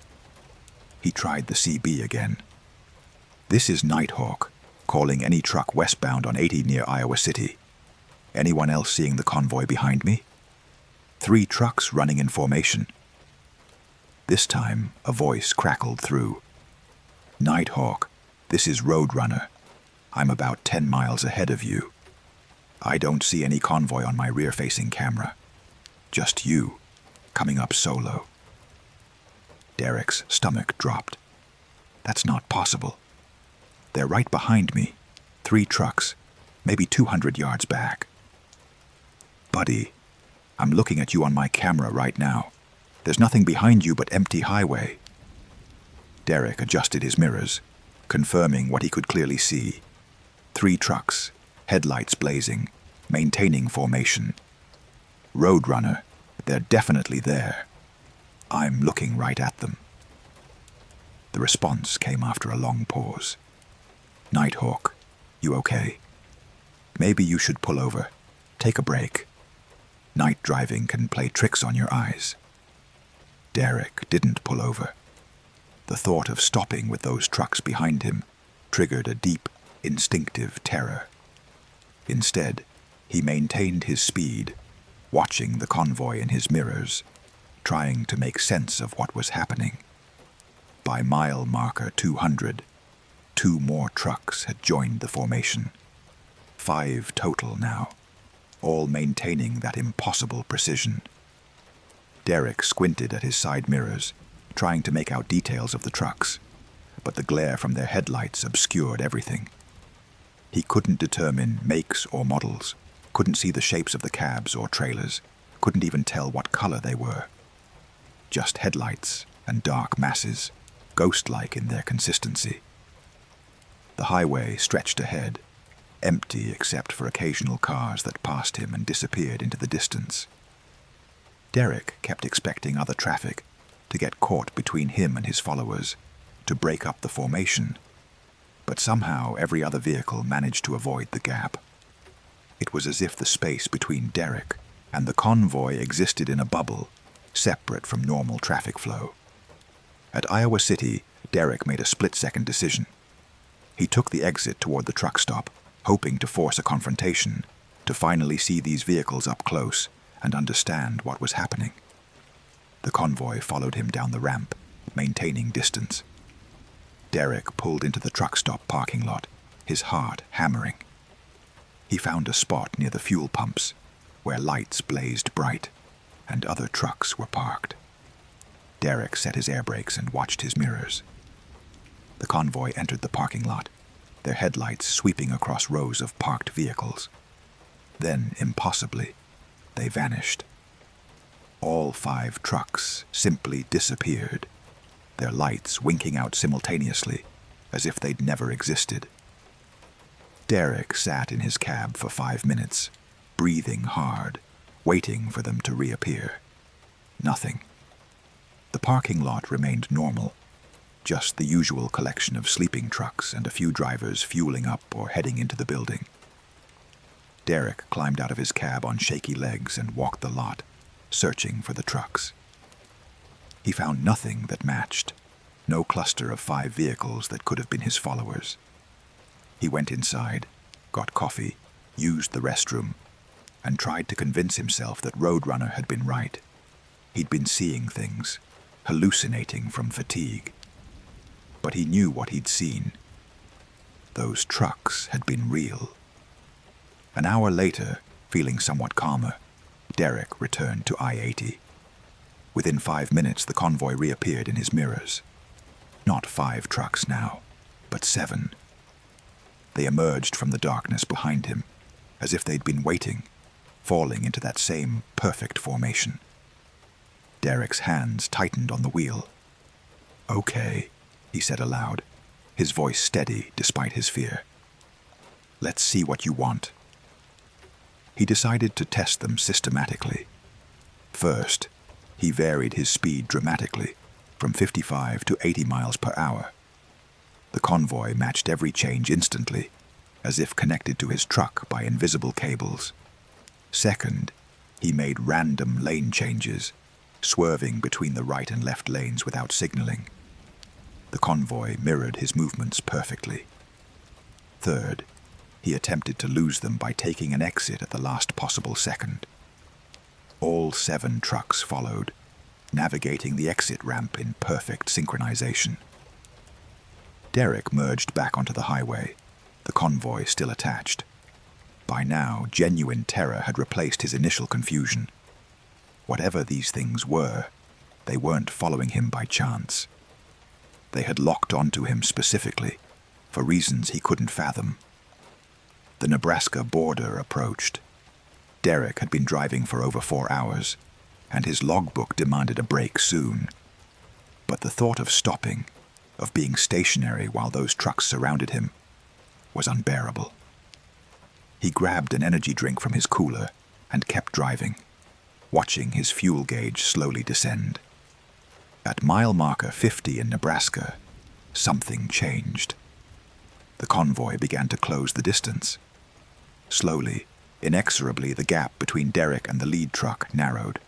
He tried the CB again. "This is Nighthawk, calling any truck westbound on 80 near Iowa City. Anyone else seeing the convoy behind me? 3 trucks running in formation." This time, a voice crackled through. "Nighthawk, this is Roadrunner. I'm about 10 miles ahead of you. I don't see any convoy on my rear-facing camera. Just you, coming up solo." Derek's stomach dropped. "That's not possible. They're right behind me. 3 trucks, maybe 200 yards back." "Buddy, I'm looking at you on my camera right now. There's nothing behind you but empty highway." Derek adjusted his mirrors, confirming what he could clearly see. 3 trucks, headlights blazing, maintaining formation. "Roadrunner, they're definitely there. I'm looking right at them." The response came after a long pause. "Nighthawk, you okay? Maybe you should pull over. Take a break. Night driving can play tricks on your eyes." Derek didn't pull over. The thought of stopping with those trucks behind him triggered a deep, instinctive terror. Instead, he maintained his speed, watching the convoy in his mirrors, trying to make sense of what was happening. By mile marker 200, 2 more trucks had joined the formation. 5 total now, all maintaining that impossible precision. Derek squinted at his side mirrors, trying to make out details of the trucks, but the glare from their headlights obscured everything. He couldn't determine makes or models, couldn't see the shapes of the cabs or trailers, couldn't even tell what color they were. Just headlights and dark masses, ghost-like in their consistency. The highway stretched ahead, empty except for occasional cars that passed him and disappeared into the distance. Derek kept expecting other traffic to get caught between him and his followers, to break up the formation, but somehow every other vehicle managed to avoid the gap. It was as if the space between Derek and the convoy existed in a bubble, separate from normal traffic flow. At Iowa City, Derek made a split-second decision. He took the exit toward the truck stop, hoping to force a confrontation, to finally see these vehicles up close and understand what was happening. The convoy followed him down the ramp, maintaining distance. Derek pulled into the truck stop parking lot, his heart hammering. He found a spot near the fuel pumps, where lights blazed bright, and other trucks were parked. Derek set his air brakes and watched his mirrors. The convoy entered the parking lot, their headlights sweeping across rows of parked vehicles. Then, impossibly, they vanished. All 5 trucks simply disappeared, their lights winking out simultaneously, as if they'd never existed. Derek sat in his cab for 5 minutes, breathing hard, waiting for them to reappear. Nothing. The parking lot remained normal, just the usual collection of sleeping trucks and a few drivers fueling up or heading into the building. Derek climbed out of his cab on shaky legs and walked the lot, searching for the trucks. He found nothing that matched, no cluster of 5 vehicles that could have been his followers. He went inside, got coffee, used the restroom, and tried to convince himself that Roadrunner had been right. He'd been seeing things, hallucinating from fatigue. But he knew what he'd seen. Those trucks had been real. An hour later, feeling somewhat calmer, Derek returned to I-80. Within 5 minutes, the convoy reappeared in his mirrors. Not 5 trucks now, but 7. They emerged from the darkness behind him, as if they'd been waiting, falling into that same perfect formation. Derek's hands tightened on the wheel. "Okay," he said aloud, his voice steady despite his fear. "Let's see what you want." He decided to test them systematically. First, he varied his speed dramatically, from 55 to 80 miles per hour. The convoy matched every change instantly, as if connected to his truck by invisible cables. Second, he made random lane changes, swerving between the right and left lanes without signaling. The convoy mirrored his movements perfectly. Third, he attempted to lose them by taking an exit at the last possible second. All 7 trucks followed, navigating the exit ramp in perfect synchronization. Derek merged back onto the highway, the convoy still attached. By now, genuine terror had replaced his initial confusion. Whatever these things were, they weren't following him by chance. They had locked onto him specifically, for reasons he couldn't fathom. The Nebraska border approached. Derek had been driving for over 4 hours, and his logbook demanded a break soon. But the thought of stopping, of being stationary while those trucks surrounded him, was unbearable. He grabbed an energy drink from his cooler and kept driving, watching his fuel gauge slowly descend. At mile marker 50 in Nebraska, something changed. The convoy began to close the distance. Slowly, inexorably, the gap between Derek and the lead truck narrowed.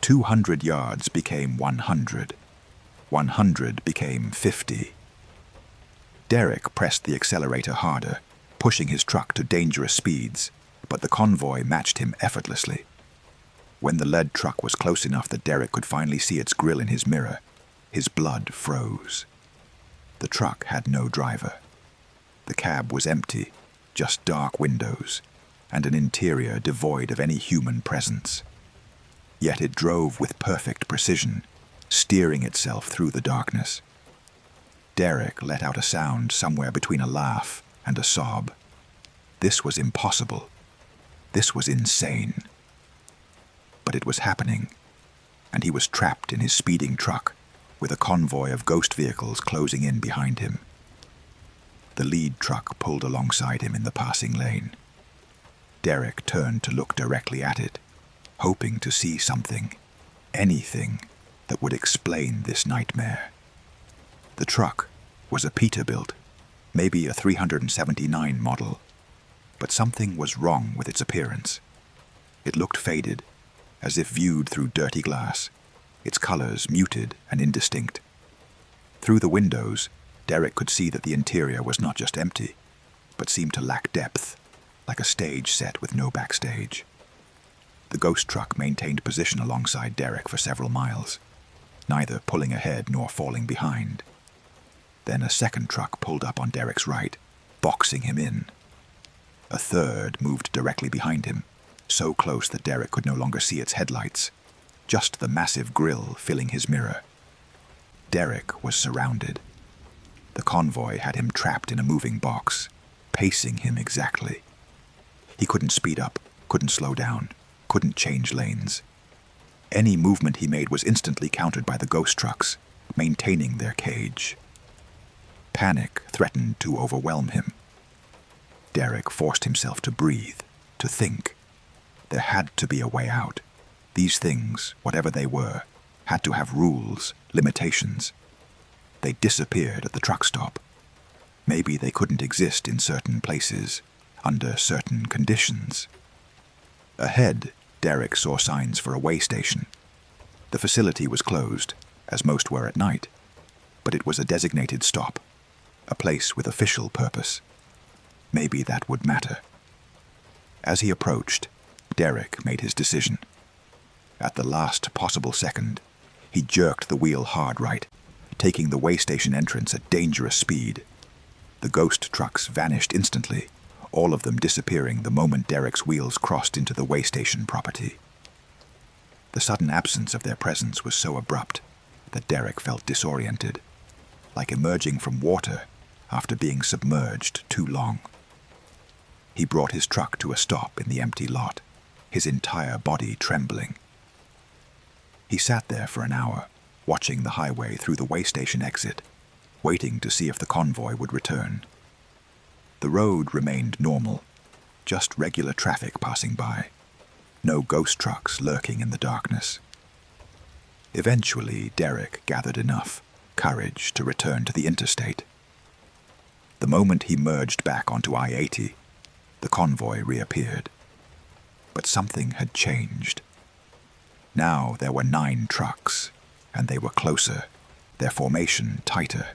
200 yards became 100. 100 became 50. Derek pressed the accelerator harder, pushing his truck to dangerous speeds, but the convoy matched him effortlessly. When the lead truck was close enough that Derek could finally see its grill in his mirror, his blood froze. The truck had no driver. The cab was empty, just dark windows, and an interior devoid of any human presence. Yet it drove with perfect precision, steering itself through the darkness. Derek let out a sound somewhere between a laugh and a sob. This was impossible. This was insane. But it was happening, and he was trapped in his speeding truck, with a convoy of ghost vehicles closing in behind him. The lead truck pulled alongside him in the passing lane. Derek turned to look directly at it, hoping to see something, anything, that would explain this nightmare. The truck was a Peterbilt, maybe a 379 model, but something was wrong with its appearance. It looked faded, as if viewed through dirty glass, its colors muted and indistinct. Through the windows, Derek could see that the interior was not just empty, but seemed to lack depth, like a stage set with no backstage. The ghost truck maintained position alongside Derek for several miles, neither pulling ahead nor falling behind. Then a second truck pulled up on Derek's right, boxing him in. A third moved directly behind him, so close that Derek could no longer see its headlights, just the massive grille filling his mirror. Derek was surrounded. The convoy had him trapped in a moving box, pacing him exactly. He couldn't speed up, couldn't slow down, couldn't change lanes. Any movement he made was instantly countered by the ghost trucks, maintaining their cage. Panic threatened to overwhelm him. Derek forced himself to breathe, to think. There had to be a way out. These things, whatever they were, had to have rules, limitations. They disappeared at the truck stop. Maybe they couldn't exist in certain places, under certain conditions. Ahead, Derek saw signs for a way station. The facility was closed, as most were at night, but it was a designated stop, a place with official purpose. Maybe that would matter. As he approached, Derek made his decision. At the last possible second, he jerked the wheel hard right, taking the way station entrance at dangerous speed. The ghost trucks vanished instantly, all of them disappearing the moment Derek's wheels crossed into the way station property. The sudden absence of their presence was so abrupt that Derek felt disoriented, like emerging from water after being submerged too long. He brought his truck to a stop in the empty lot, his entire body trembling. He sat there for an hour, watching the highway through the way station exit, waiting to see if the convoy would return. The road remained normal, just regular traffic passing by, no ghost trucks lurking in the darkness. Eventually, Derek gathered enough courage to return to the interstate. The moment he merged back onto I-80, the convoy reappeared. But something had changed. Now there were 9 trucks, and they were closer, their formation tighter.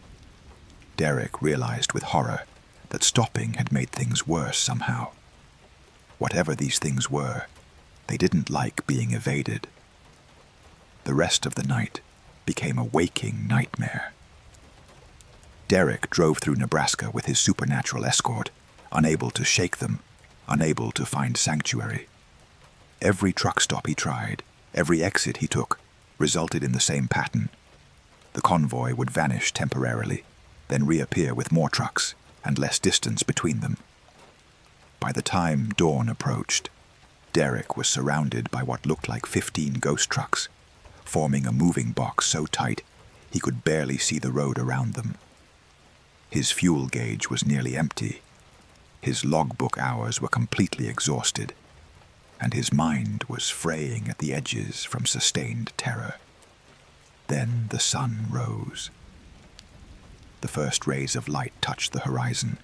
Derek realized with horror that stopping had made things worse somehow. Whatever these things were, they didn't like being evaded. The rest of the night became a waking nightmare. Derek drove through Nebraska with his supernatural escort, unable to shake them, unable to find sanctuary. Every truck stop he tried, every exit he took, resulted in the same pattern. The convoy would vanish temporarily, then reappear with more trucks and less distance between them. By the time dawn approached, Derek was surrounded by what looked like 15 ghost trucks, forming a moving box so tight he could barely see the road around them. His fuel gauge was nearly empty, his logbook hours were completely exhausted, and his mind was fraying at the edges from sustained terror. Then the sun rose. The first rays of light touched the horizon,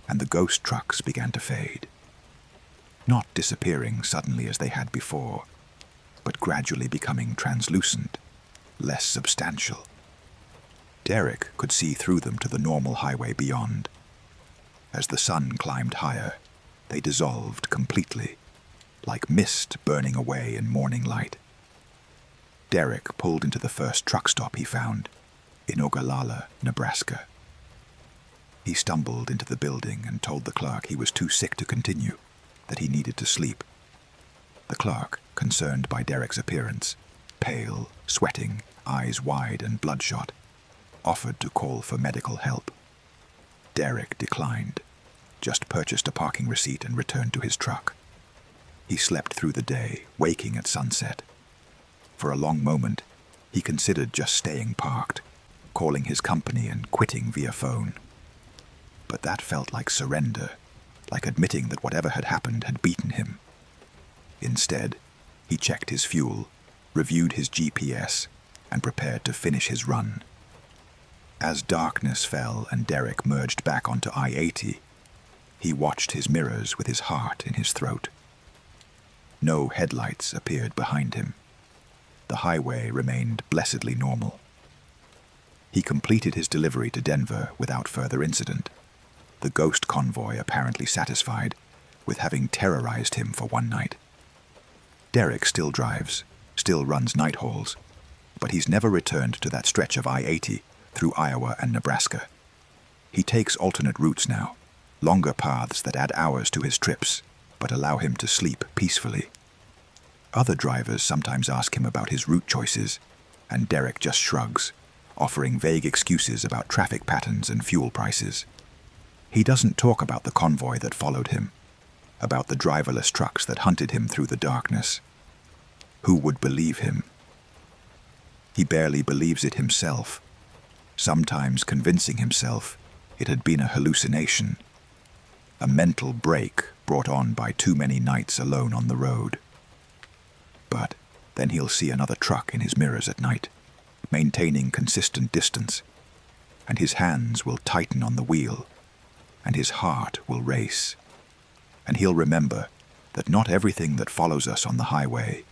and the ghost trucks began to fade. Not disappearing suddenly as they had before, but gradually becoming translucent, less substantial. Derek could see through them to the normal highway beyond. As the sun climbed higher, they dissolved completely, like mist burning away in morning light. Derek pulled into the first truck stop he found, in Ogallala, Nebraska. He stumbled into the building and told the clerk he was too sick to continue, that he needed to sleep. The clerk, concerned by Derek's appearance, pale, sweating, eyes wide and bloodshot, offered to call for medical help. Derek declined, just purchased a parking receipt and returned to his truck. He slept through the day, waking at sunset. For a long moment, he considered just staying parked, calling his company and quitting via phone. But that felt like surrender, like admitting that whatever had happened had beaten him. Instead, he checked his fuel, reviewed his GPS, and prepared to finish his run. As darkness fell and Derek merged back onto I-80, he watched his mirrors with his heart in his throat. No headlights appeared behind him. The highway remained blessedly normal. He completed his delivery to Denver without further incident, the ghost convoy apparently satisfied with having terrorized him for one night. Derek still drives, still runs night hauls, but he's never returned to that stretch of I-80 through Iowa and Nebraska. He takes alternate routes now, longer paths that add hours to his trips, but allow him to sleep peacefully. Other drivers sometimes ask him about his route choices, and Derek just shrugs, offering vague excuses about traffic patterns and fuel prices. He doesn't talk about the convoy that followed him, about the driverless trucks that hunted him through the darkness. Who would believe him? He barely believes it himself, sometimes convincing himself it had been a hallucination, a mental break brought on by too many nights alone on the road. But then he'll see another truck in his mirrors at night, maintaining consistent distance, and his hands will tighten on the wheel, and his heart will race, and he'll remember that not everything that follows us on the highway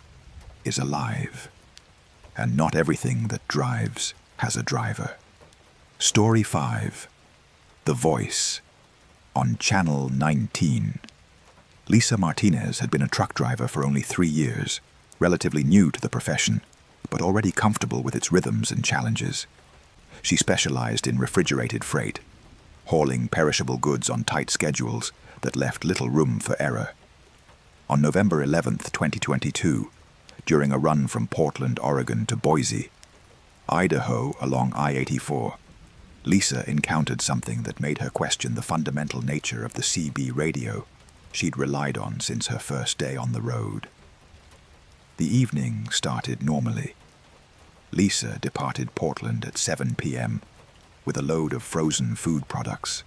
is alive, and not everything that drives has a driver. Story 5. The Voice. On Channel 19. Lisa Martinez had been a truck driver for only 3 years, relatively new to the profession, but already comfortable with its rhythms and challenges. She specialized in refrigerated freight, hauling perishable goods on tight schedules that left little room for error. On November 11th, 2022, during a run from Portland, Oregon to Boise, Idaho along I-84, Lisa encountered something that made her question the fundamental nature of the CB radio she'd relied on since her first day on the road. The evening started normally. Lisa departed Portland at 7 p.m. with a load of frozen food products,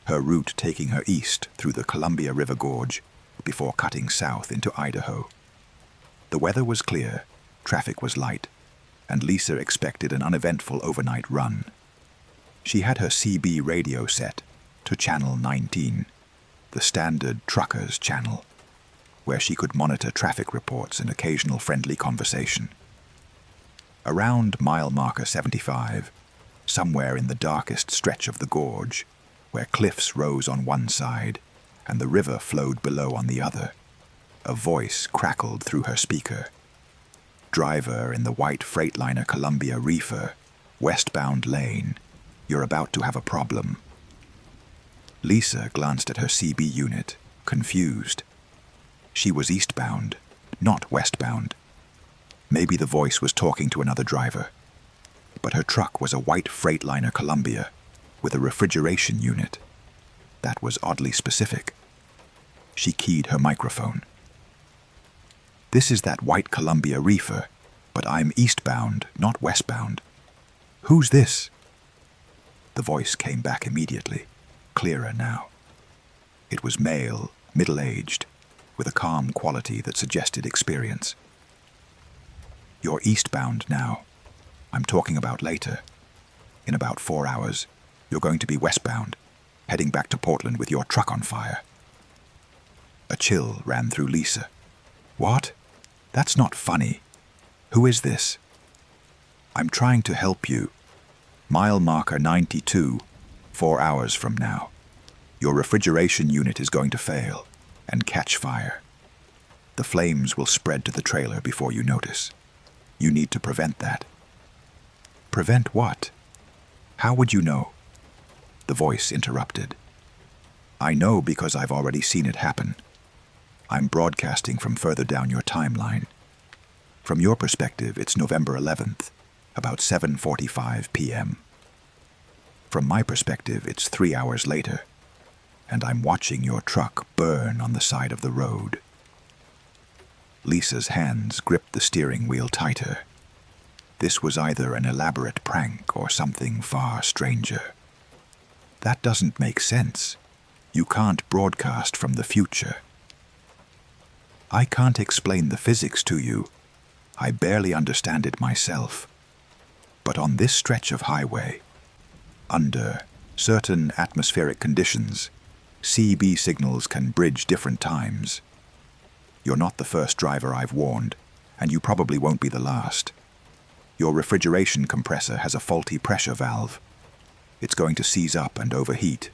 her route taking her east through the Columbia River Gorge before cutting south into Idaho. The weather was clear, traffic was light, and Lisa expected an uneventful overnight run. She had her CB radio set to channel 19, the standard truckers channel, where she could monitor traffic reports and occasional friendly conversation. Around mile marker 75, somewhere in the darkest stretch of the gorge, where cliffs rose on one side and the river flowed below on the other, a voice crackled through her speaker. "Driver in the white Freightliner Columbia Reefer, westbound lane, you're about to have a problem." Lisa glanced at her CB unit, confused. She was eastbound, not westbound. Maybe the voice was talking to another driver. But her truck was a white Freightliner Columbia with a refrigeration unit. That was oddly specific. She keyed her microphone. "This is that white Columbia Reefer, but I'm eastbound, not westbound. Who's this?" The voice came back immediately, clearer now. It was male, middle-aged, with a calm quality that suggested experience. "You're eastbound now. I'm talking about later. In about 4 hours, you're going to be westbound, heading back to Portland with your truck on fire." A chill ran through Lisa. "What? That's not funny. Who is this?" "I'm trying to help you. Mile marker 92, 4 hours from now. Your refrigeration unit is going to fail and catch fire. The flames will spread to the trailer before you notice. You need to prevent that." "Prevent what? How would you know?" The voice interrupted. "I know because I've already seen it happen. I'm broadcasting from further down your timeline. From your perspective, it's November 11th, about 7:45 p.m. From my perspective, it's 3 hours later, and I'm watching your truck burn on the side of the road." Lisa's hands gripped the steering wheel tighter. This was either an elaborate prank or something far stranger. "That doesn't make sense. You can't broadcast from the future." "I can't explain the physics to you. I barely understand it myself. But on this stretch of highway, under certain atmospheric conditions, CB signals can bridge different times. You're not the first driver I've warned, and you probably won't be the last. Your refrigeration compressor has a faulty pressure valve. It's going to seize up and overheat.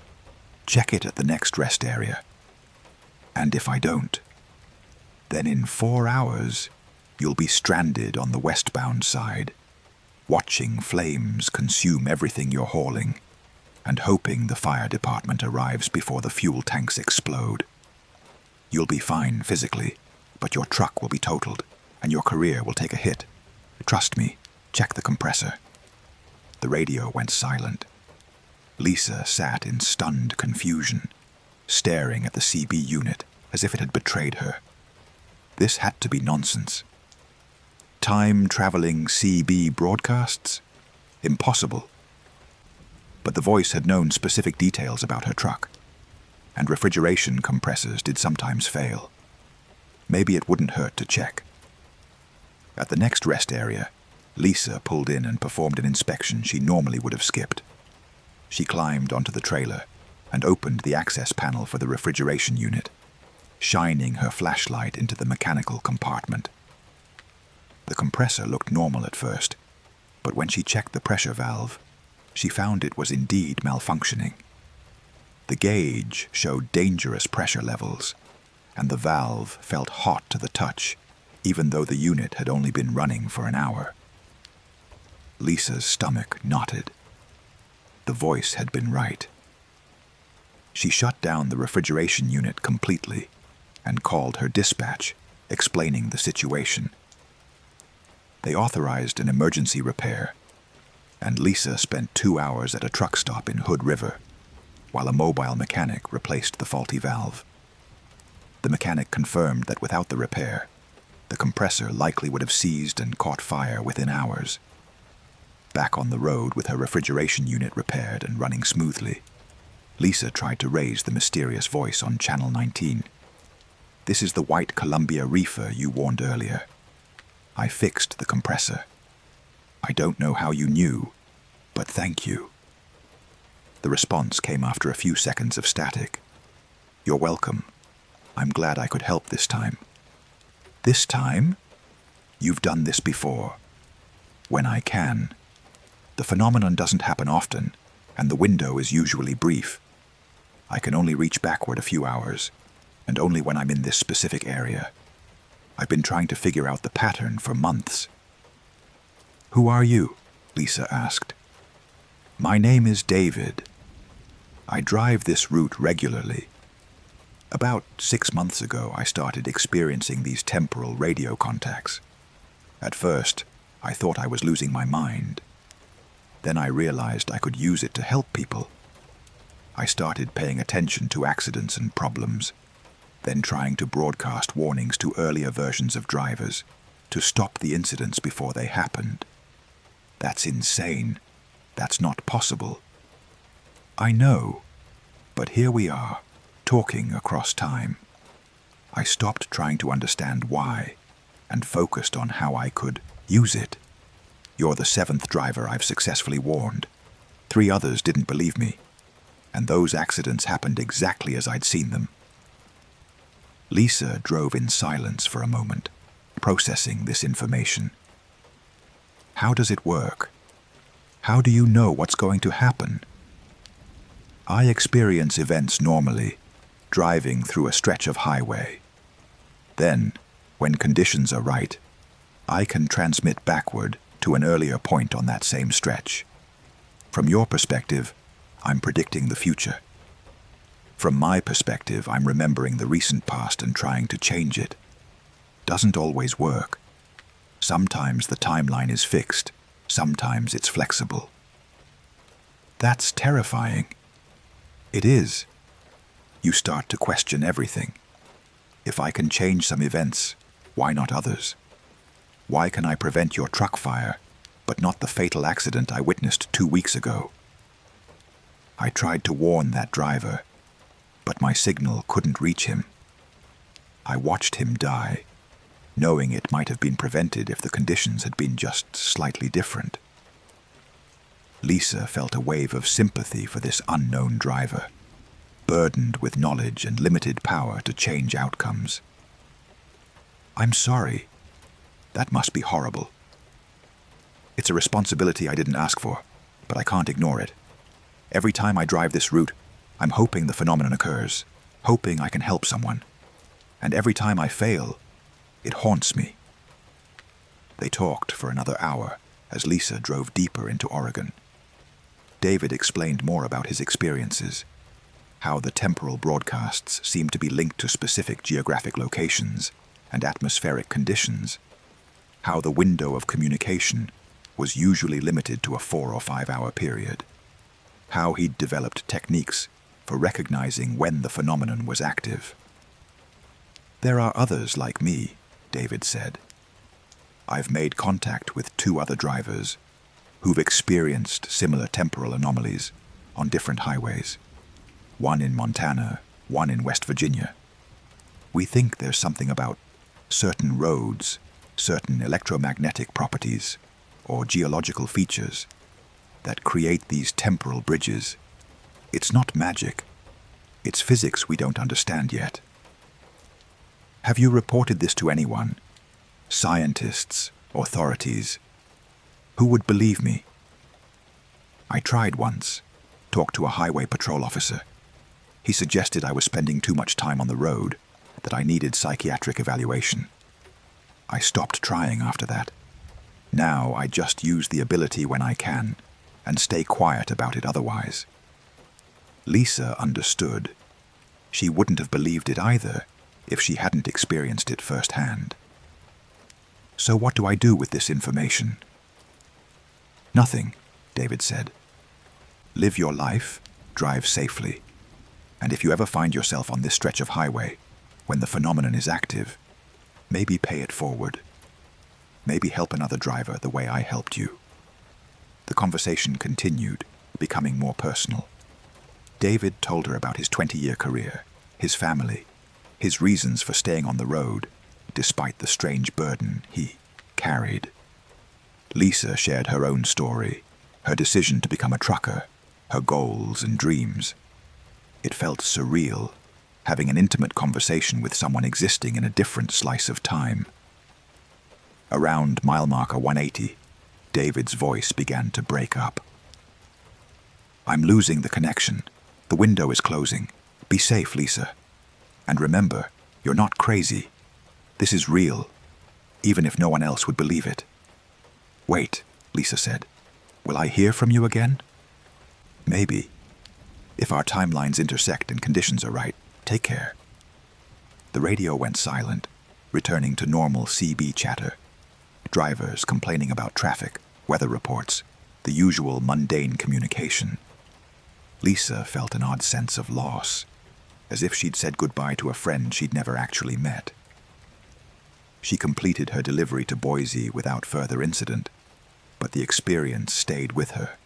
Check it at the next rest area. And if I don't, then in 4 hours, you'll be stranded on the westbound side, watching flames consume everything you're hauling, and hoping the fire department arrives before the fuel tanks explode. You'll be fine physically, but your truck will be totaled, and your career will take a hit. Trust me, check the compressor." The radio went silent. Lisa sat in stunned confusion, staring at the CB unit as if it had betrayed her. This had to be nonsense. Time-traveling CB broadcasts? Impossible. But the voice had known specific details about her truck, and refrigeration compressors did sometimes fail. Maybe it wouldn't hurt to check. At the next rest area, Lisa pulled in and performed an inspection she normally would have skipped. She climbed onto the trailer and opened the access panel for the refrigeration unit, shining her flashlight into the mechanical compartment. The compressor looked normal at first, but when she checked the pressure valve, she found it was indeed malfunctioning. The gauge showed dangerous pressure levels, and the valve felt hot to the touch, even though the unit had only been running for an hour. Lisa's stomach knotted. The voice had been right. She shut down the refrigeration unit completely and called her dispatch, explaining the situation. They authorized an emergency repair, and Lisa spent 2 hours at a truck stop in Hood River, while a mobile mechanic replaced the faulty valve. The mechanic confirmed that without the repair, the compressor likely would have seized and caught fire within hours, back on the road with her refrigeration unit repaired and running smoothly. Lisa tried to raise the mysterious voice on Channel 19. "This is the white Columbia reefer you warned earlier. I fixed the compressor. I don't know how you knew, but thank you." The response came after a few seconds of static. "You're welcome. I'm glad I could help this time." "This time? You've done this before." "When I can. The phenomenon doesn't happen often, and the window is usually brief. I can only reach backward a few hours, and only when I'm in this specific area. I've been trying to figure out the pattern for months." "Who are you?" Lisa asked. "My name is David. I drive this route regularly. About 6 months ago, I started experiencing these temporal radio contacts. At first, I thought I was losing my mind. Then I realized I could use it to help people. I started paying attention to accidents and problems, then trying to broadcast warnings to earlier versions of drivers to stop the incidents before they happened. That's insane. That's not possible. I know, but here we are, talking across time. I stopped trying to understand why and focused on how I could use it. You're the 7th driver I've successfully warned. 3 others didn't believe me, and those accidents happened exactly as I'd seen them." Lisa drove in silence for a moment, processing this information. "How does it work? How do you know what's going to happen?" "I experience events normally, driving through a stretch of highway. Then, when conditions are right, I can transmit backward to an earlier point on that same stretch. From your perspective, I'm predicting the future. From my perspective, I'm remembering the recent past and trying to change it. Doesn't always work. Sometimes the timeline is fixed, sometimes it's flexible." "That's terrifying." "It is. You start to question everything. If I can change some events, why not others? Why can I prevent your truck fire, but not the fatal accident I witnessed 2 weeks ago? I tried to warn that driver, but my signal couldn't reach him. I watched him die, knowing it might have been prevented if the conditions had been just slightly different." Lisa felt a wave of sympathy for this unknown driver, burdened with knowledge and limited power to change outcomes. "I'm sorry. That must be horrible. It's a responsibility I didn't ask for, but I can't ignore it. Every time I drive this route, I'm hoping the phenomenon occurs, hoping I can help someone. And every time I fail, it haunts me." They talked for another hour as Lisa drove deeper into Oregon. David explained more about his experiences, how the temporal broadcasts seemed to be linked to specific geographic locations and atmospheric conditions, how the window of communication was usually limited to a 4 or 5 hour period, how he'd developed techniques for recognizing when the phenomenon was active. "There are others like me," David said. "I've made contact with 2 other drivers who've experienced similar temporal anomalies on different highways. One in Montana, one in West Virginia. We think there's something about certain roads, certain electromagnetic properties, or geological features that create these temporal bridges. It's not magic. It's physics we don't understand yet." "Have you reported this to anyone? Scientists, authorities? Who would believe me?" "I tried once. Talked to a highway patrol officer. He suggested I was spending too much time on the road, that I needed psychiatric evaluation. I stopped trying after that. Now I just use the ability when I can, and stay quiet about it otherwise." Lisa understood. She wouldn't have believed it either if she hadn't experienced it firsthand. "So what do I do with this information?" "Nothing," David said. "Live your life, drive safely, and if you ever find yourself on this stretch of highway, when the phenomenon is active, maybe pay it forward. Maybe help another driver the way I helped you." The conversation continued, becoming more personal. David told her about his 20-year career, his family, his reasons for staying on the road, despite the strange burden he carried. Lisa shared her own story, her decision to become a trucker, her goals and dreams. It felt surreal, having an intimate conversation with someone existing in a different slice of time. Around mile marker 180, David's voice began to break up. "I'm losing the connection. The window is closing. Be safe, Lisa. And remember, you're not crazy. This is real, even if no one else would believe it." "Wait," Lisa said. "Will I hear from you again?" "Maybe. If our timelines intersect and conditions are right, take care." The radio went silent, returning to normal CB chatter. Drivers complaining about traffic, weather reports, the usual mundane communication. Lisa felt an odd sense of loss, as if she'd said goodbye to a friend she'd never actually met. She completed her delivery to Boise without further incident, but the experience stayed with her.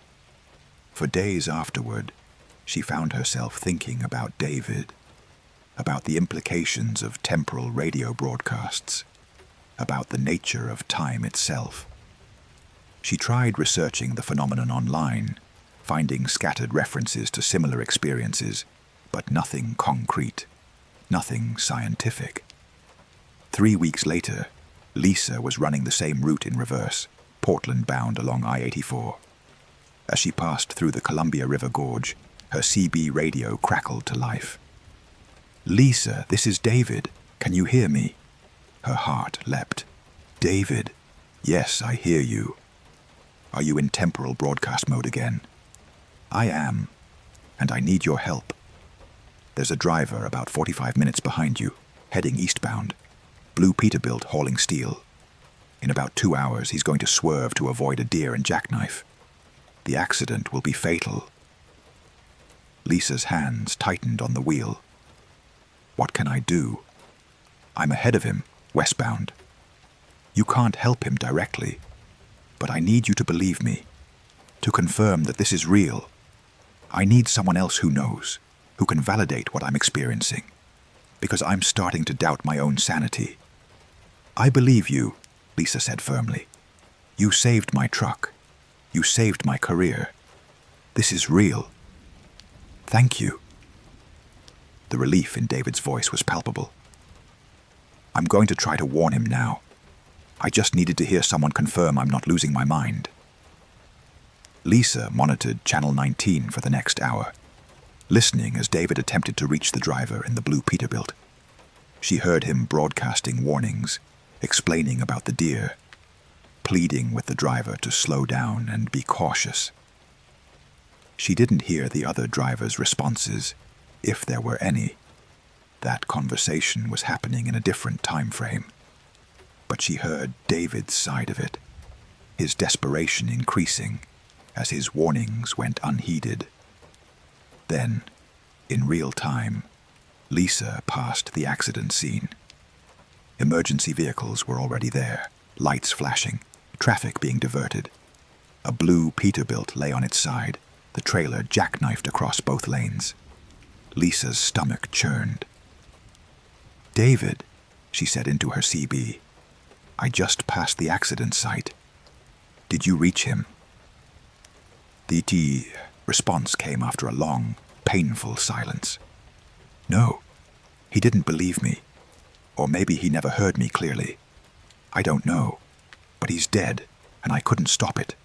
For days afterward, she found herself thinking about David, about the implications of temporal radio broadcasts, about the nature of time itself. She tried researching the phenomenon online, finding scattered references to similar experiences, but nothing concrete, nothing scientific. 3 weeks later, Lisa was running the same route in reverse, Portland-bound along I-84. As she passed through the Columbia River Gorge, her CB radio crackled to life. "Lisa, this is David. Can you hear me?" Her heart leapt. "David, yes, I hear you. Are you in temporal broadcast mode again?" "I am, and I need your help. There's a driver about 45 minutes behind you, heading eastbound. Blue Peterbilt hauling steel. In about 2 hours, he's going to swerve to avoid a deer and jackknife. The accident will be fatal." Lisa's hands tightened on the wheel. "What can I do?" "I'm ahead of him, westbound. You can't help him directly, but I need you to believe me, to confirm that this is real. I need someone else who knows, who can validate what I'm experiencing, because I'm starting to doubt my own sanity." "I believe you," Lisa said firmly. "You saved my truck. You saved my career. This is real. Thank you." The relief in David's voice was palpable. "I'm going to try to warn him now. I just needed to hear someone confirm I'm not losing my mind." Lisa monitored Channel 19 for the next hour, listening as David attempted to reach the driver in the Blue Peterbilt. She heard him broadcasting warnings, explaining about the deer, pleading with the driver to slow down and be cautious. She didn't hear the other drivers' responses, if there were any. That conversation was happening in a different time frame. But she heard David's side of it, his desperation increasing as his warnings went unheeded. Then, in real time, Lisa passed the accident scene. Emergency vehicles were already there, lights flashing, traffic being diverted. A Blue Peterbilt lay on its side, the trailer jackknifed across both lanes. Lisa's stomach churned. "David," she said into her CB, "I just passed the accident site. Did you reach him?" The response came after a long, painful silence. "No, he didn't believe me. Or maybe he never heard me clearly. I don't know. But he's dead, and I couldn't stop it."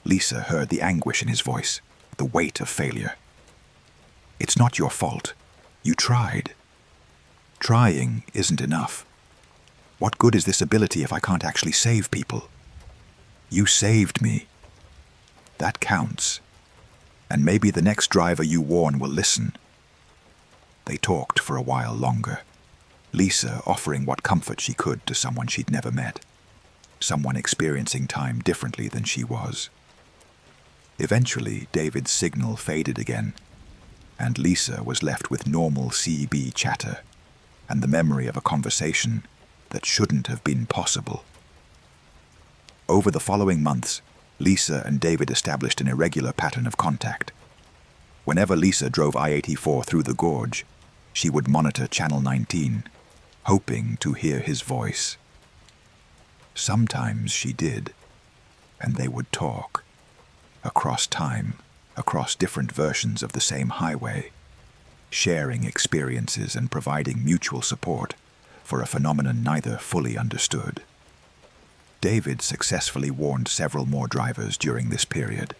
Lisa heard the anguish in his voice, the weight of failure. "It's not your fault. You tried. Trying isn't enough. What good is this ability if I can't actually save people? You saved me. That counts. And maybe the next driver you warn will listen." They talked for a while longer, Lisa offering what comfort she could to someone she'd never met, someone experiencing time differently than she was. Eventually, David's signal faded again, and Lisa was left with normal CB chatter and the memory of a conversation that shouldn't have been possible. Over the following months, Lisa and David established an irregular pattern of contact. Whenever Lisa drove I-84 through the gorge, she would monitor Channel 19, hoping to hear his voice. Sometimes she did, and they would talk, across time, across different versions of the same highway, sharing experiences and providing mutual support for a phenomenon neither fully understood. David successfully warned several more drivers during this period,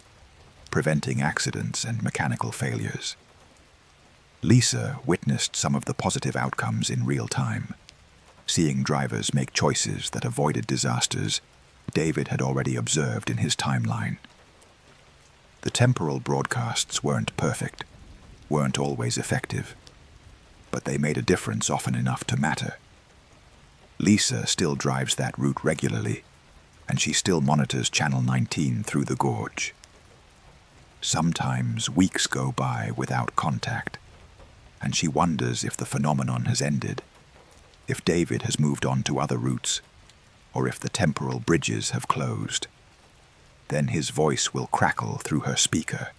preventing accidents and mechanical failures. Lisa witnessed some of the positive outcomes in real time, seeing drivers make choices that avoided disasters David had already observed in his timeline. The temporal broadcasts weren't perfect, weren't always effective, but they made a difference often enough to matter. Lisa still drives that route regularly, and she still monitors Channel 19 through the gorge. Sometimes weeks go by without contact, and she wonders if the phenomenon has ended, if David has moved on to other routes, or if the temporal bridges have closed. Then his voice will crackle through her speaker,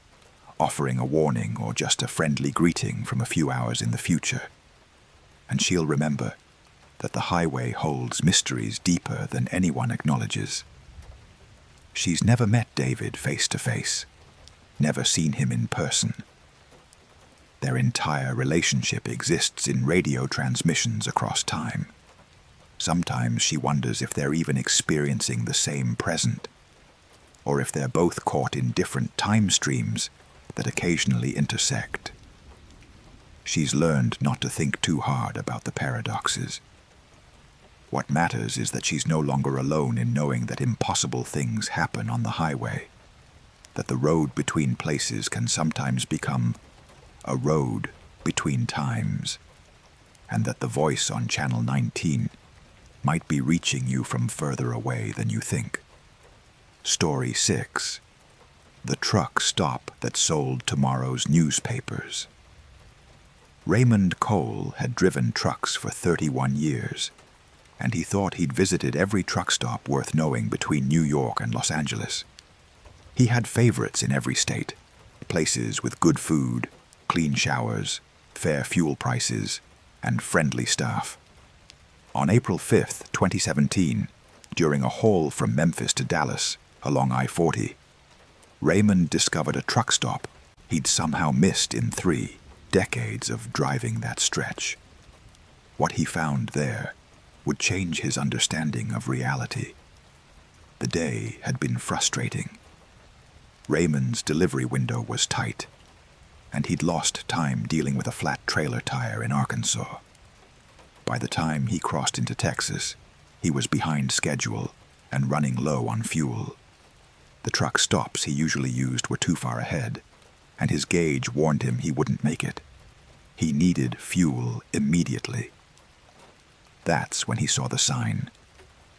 offering a warning or just a friendly greeting from a few hours in the future. And she'll remember that the highway holds mysteries deeper than anyone acknowledges. She's never met David face to face, never seen him in person. Their entire relationship exists in radio transmissions across time. Sometimes she wonders if they're even experiencing the same present, or if they're both caught in different time streams that occasionally intersect. She's learned not to think too hard about the paradoxes. What matters is that she's no longer alone in knowing that impossible things happen on the highway, that the road between places can sometimes become a road between times, and that the voice on Channel 19 might be reaching you from further away than you think. Story 6. The truck stop that sold tomorrow's newspapers. Raymond Cole had driven trucks for 31 years, and he thought he'd visited every truck stop worth knowing between New York and Los Angeles. He had favorites in every state, places with good food, clean showers, fair fuel prices, and friendly staff. On April 5, 2017, during a haul from Memphis to Dallas along I-40, Raymond discovered a truck stop he'd somehow missed in 3 decades of driving that stretch. What he found there would change his understanding of reality. The day had been frustrating. Raymond's delivery window was tight, and he'd lost time dealing with a flat trailer tire in Arkansas. By the time he crossed into Texas, he was behind schedule and running low on fuel. The truck stops he usually used were too far ahead, and his gauge warned him he wouldn't make it. He needed fuel immediately. That's when he saw the sign.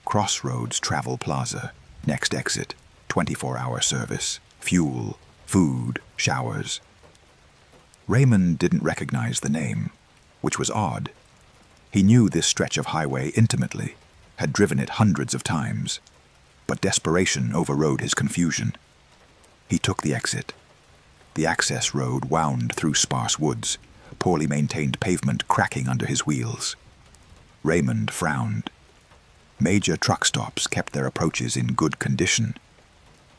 Crossroads Travel Plaza, next exit, 24-hour service, fuel, food, showers. Raymond didn't recognize the name, which was odd. He knew this stretch of highway intimately, had driven it hundreds of times, but desperation overrode his confusion. He took the exit. The access road wound through sparse woods, poorly maintained pavement cracking under his wheels. Raymond frowned. Major truck stops kept their approaches in good condition.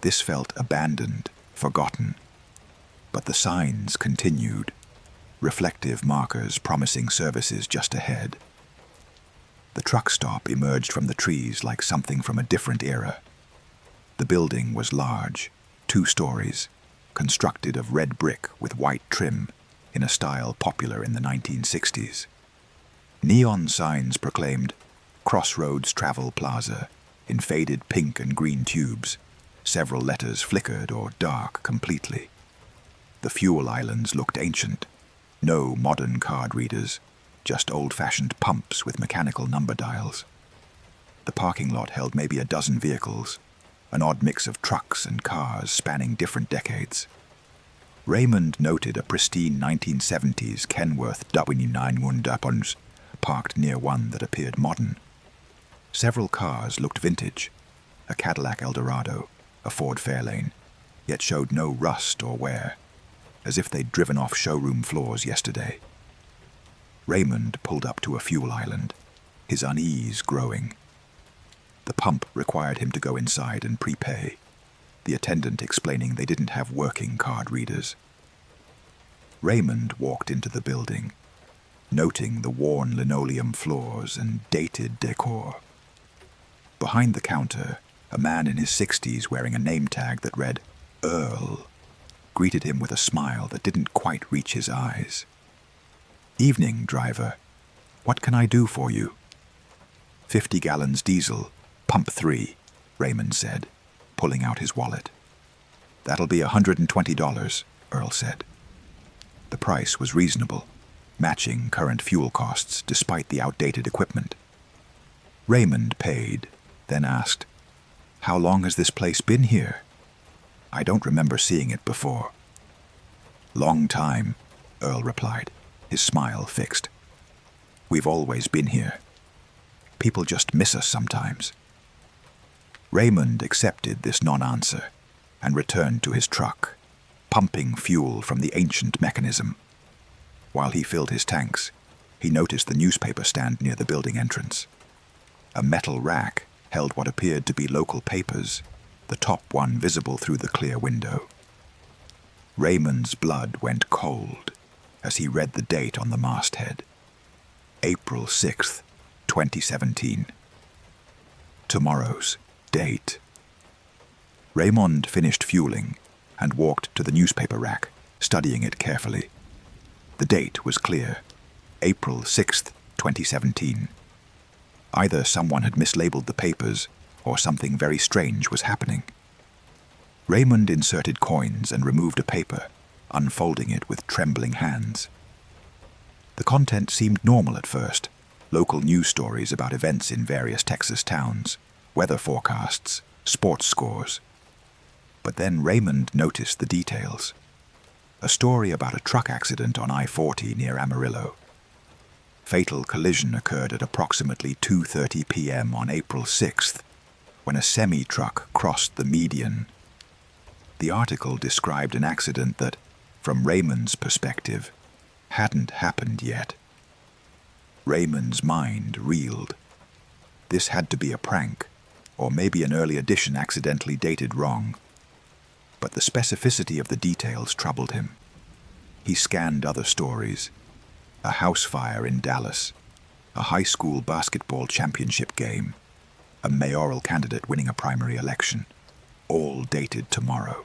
This felt abandoned, forgotten. But the signs continued, reflective markers promising services just ahead. The truck stop emerged from the trees like something from a different era. The building was large, 2 stories, constructed of red brick with white trim, in a style popular in the 1960s. Neon signs proclaimed Crossroads Travel Plaza in faded pink and green tubes. Several letters flickered or dark completely. The fuel islands looked ancient. No modern card readers, just old-fashioned pumps with mechanical number dials. The parking lot held maybe a dozen vehicles, an odd mix of trucks and cars spanning different decades. Raymond noted a pristine 1970s Kenworth W9 parked near one that appeared modern. Several cars looked vintage, a Cadillac Eldorado, a Ford Fairlane, yet showed no rust or wear, as if they'd driven off showroom floors yesterday. Raymond pulled up to a fuel island, his unease growing. The pump required him to go inside and prepay, the attendant explaining they didn't have working card readers. Raymond walked into the building, noting the worn linoleum floors and dated decor. Behind the counter, a man in his 60s wearing a name tag that read Earl greeted him with a smile that didn't quite reach his eyes. "Evening, driver. What can I do for you?" 50 gallons diesel, pump 3, Raymond said, pulling out his wallet. "That'll be $120, Earl said. The price was reasonable, matching current fuel costs despite the outdated equipment. Raymond paid, then asked, "How long has this place been here? I don't remember seeing it before." "Long time," Earl replied, his smile fixed. "We've always been here. People just miss us sometimes." Raymond accepted this non-answer and returned to his truck, pumping fuel from the ancient mechanism. While he filled his tanks, he noticed the newspaper stand near the building entrance. A metal rack held what appeared to be local papers, the top one visible through the clear window. Raymond's blood went cold as he read the date on the masthead. April 6th, 2017. Tomorrow's date. Raymond finished fueling and walked to the newspaper rack, studying it carefully. The date was clear, April 6th, 2017. Either someone had mislabeled the papers, or something very strange was happening. Raymond inserted coins and removed a paper, unfolding it with trembling hands. The content seemed normal at first, local news stories about events in various Texas towns, weather forecasts, sports scores. But then Raymond noticed the details. A story about a truck accident on I-40 near Amarillo. Fatal collision occurred at approximately 2:30 p.m. on April 6th, when a semi-truck crossed the median. The article described an accident that, from Raymond's perspective, hadn't happened yet. Raymond's mind reeled. This had to be a prank, or maybe an early edition accidentally dated wrong. But the specificity of the details troubled him. He scanned other stories. A house fire in Dallas, a high school basketball championship game, a mayoral candidate winning a primary election, all dated tomorrow.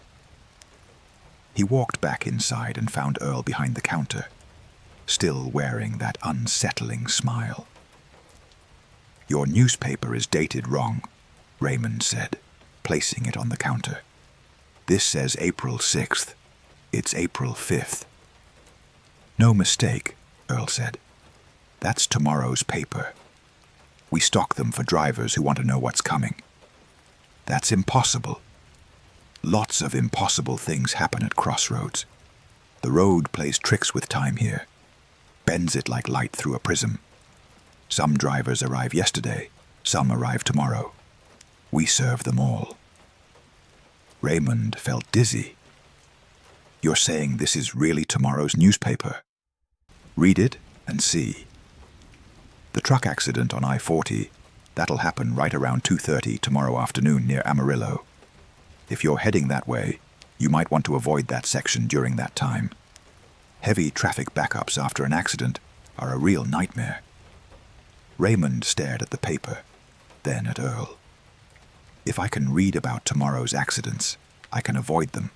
He walked back inside and found Earl behind the counter, still wearing that unsettling smile. "Your newspaper is dated wrong," Raymond said, placing it on the counter. "This says April 6th. It's April 5th. "No mistake," Earl said. "That's tomorrow's paper. We stock them for drivers who want to know what's coming." "That's impossible." "Lots of impossible things happen at Crossroads. The road plays tricks with time here, bends it like light through a prism. Some drivers arrive yesterday, some arrive tomorrow. We serve them all." Raymond felt dizzy. "You're saying this is really tomorrow's newspaper?" "Read it and see. The truck accident on I-40, that'll happen right around 2:30 tomorrow afternoon near Amarillo. If you're heading that way, you might want to avoid that section during that time. Heavy traffic backups after an accident are a real nightmare." Raymond stared at the paper, then at Earl. "If I can read about tomorrow's accidents, I can avoid them.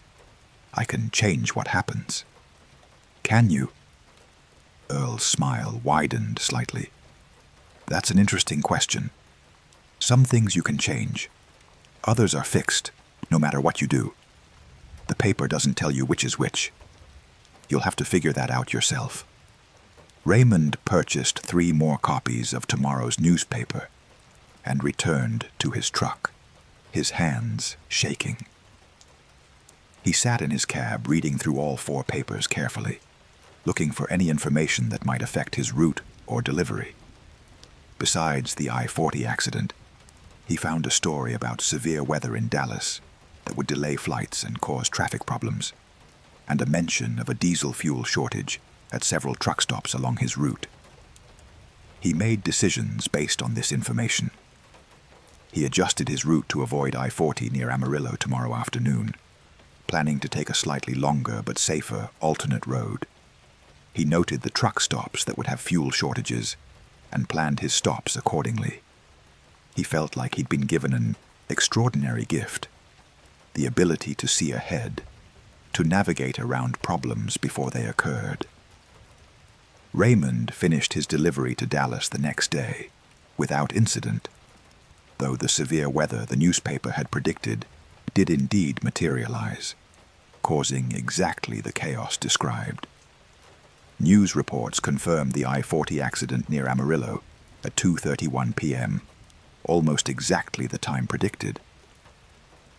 I can change what happens." "Can you?" Earl's smile widened slightly. "That's an interesting question. Some things you can change. Others are fixed, no matter what you do. The paper doesn't tell you which is which. You'll have to figure that out yourself." Raymond purchased 3 more copies of tomorrow's newspaper and returned to his truck, his hands shaking. He sat in his cab reading through all 4 papers carefully, looking for any information that might affect his route or delivery. Besides the I-40 accident, he found a story about severe weather in Dallas that would delay flights and cause traffic problems, and a mention of a diesel fuel shortage at several truck stops along his route. He made decisions based on this information. He adjusted his route to avoid I-40 near Amarillo tomorrow afternoon, planning to take a slightly longer but safer alternate road. He noted the truck stops that would have fuel shortages and planned his stops accordingly. He felt like he'd been given an extraordinary gift, the ability to see ahead, to navigate around problems before they occurred. Raymond finished his delivery to Dallas the next day, without incident, though the severe weather the newspaper had predicted did indeed materialize, causing exactly the chaos described. News reports confirmed the I-40 accident near Amarillo at 2:31 p.m., almost exactly the time predicted.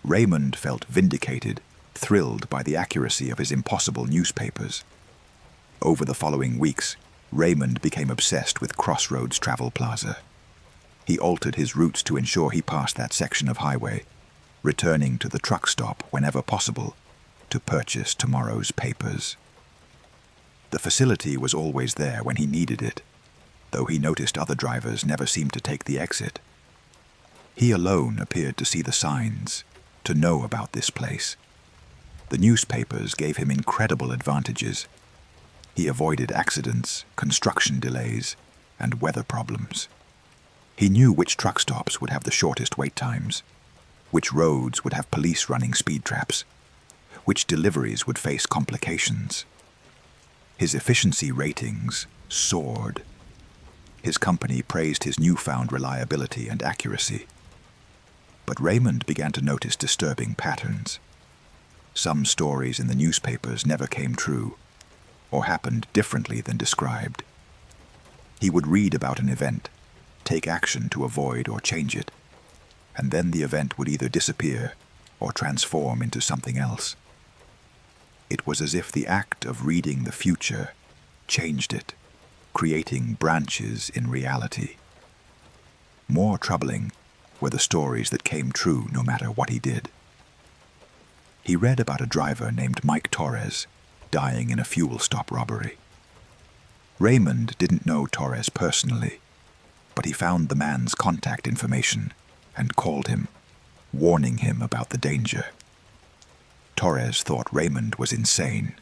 Raymond felt vindicated, thrilled by the accuracy of his impossible newspapers. Over the following weeks, Raymond became obsessed with Crossroads Travel Plaza. He altered his routes to ensure he passed that section of highway, returning to the truck stop whenever possible to purchase tomorrow's papers. The facility was always there when he needed it, though he noticed other drivers never seemed to take the exit. He alone appeared to see the signs, to know about this place. The newspapers gave him incredible advantages. He avoided accidents, construction delays, and weather problems. He knew which truck stops would have the shortest wait times, which roads would have police running speed traps, which deliveries would face complications. His efficiency ratings soared. His company praised his newfound reliability and accuracy. But Raymond began to notice disturbing patterns. Some stories in the newspapers never came true, or happened differently than described. He would read about an event, take action to avoid or change it, and then the event would either disappear or transform into something else. It was as if the act of reading the future changed it, creating branches in reality. More troubling were the stories that came true no matter what he did. He read about a driver named Mike Torres dying in a fuel stop robbery. Raymond didn't know Torres personally, but he found the man's contact information and called him, warning him about the danger. Torres thought Raymond was insane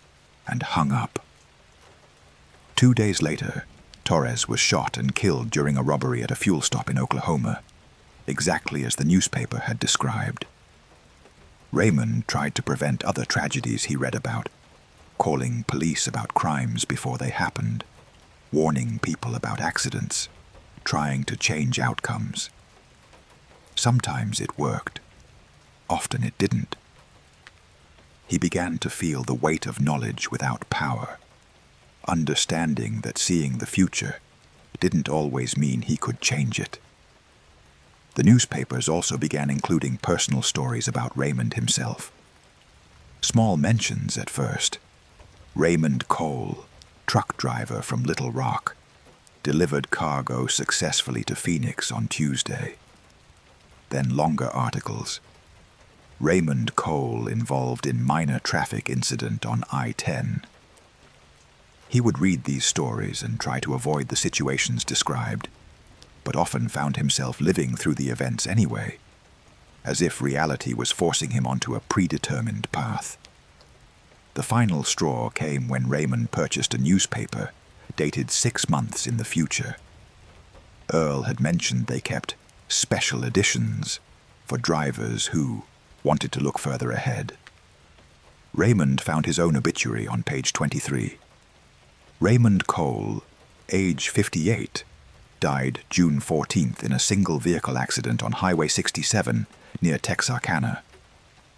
and hung up. 2 days later, Torres was shot and killed during a robbery at a fuel stop in Oklahoma, exactly as the newspaper had described. Raymond tried to prevent other tragedies he read about, calling police about crimes before they happened, warning people about accidents, trying to change outcomes. Sometimes it worked. Often it didn't. He began to feel the weight of knowledge without power, understanding that seeing the future didn't always mean he could change it. The newspapers also began including personal stories about Raymond himself. Small mentions at first. Raymond Cole, truck driver from Little Rock, delivered cargo successfully to Phoenix on Tuesday. Then longer articles. Raymond Cole involved in minor traffic incident on I-10. He would read these stories and try to avoid the situations described, but often found himself living through the events anyway, as if reality was forcing him onto a predetermined path. The final straw came when Raymond purchased a newspaper dated 6 months in the future. Earl had mentioned they kept special editions for drivers who wanted to look further ahead. Raymond found his own obituary on page 23. Raymond Cole, age 58, died June 14th in a single vehicle accident on Highway 67 near Texarkana.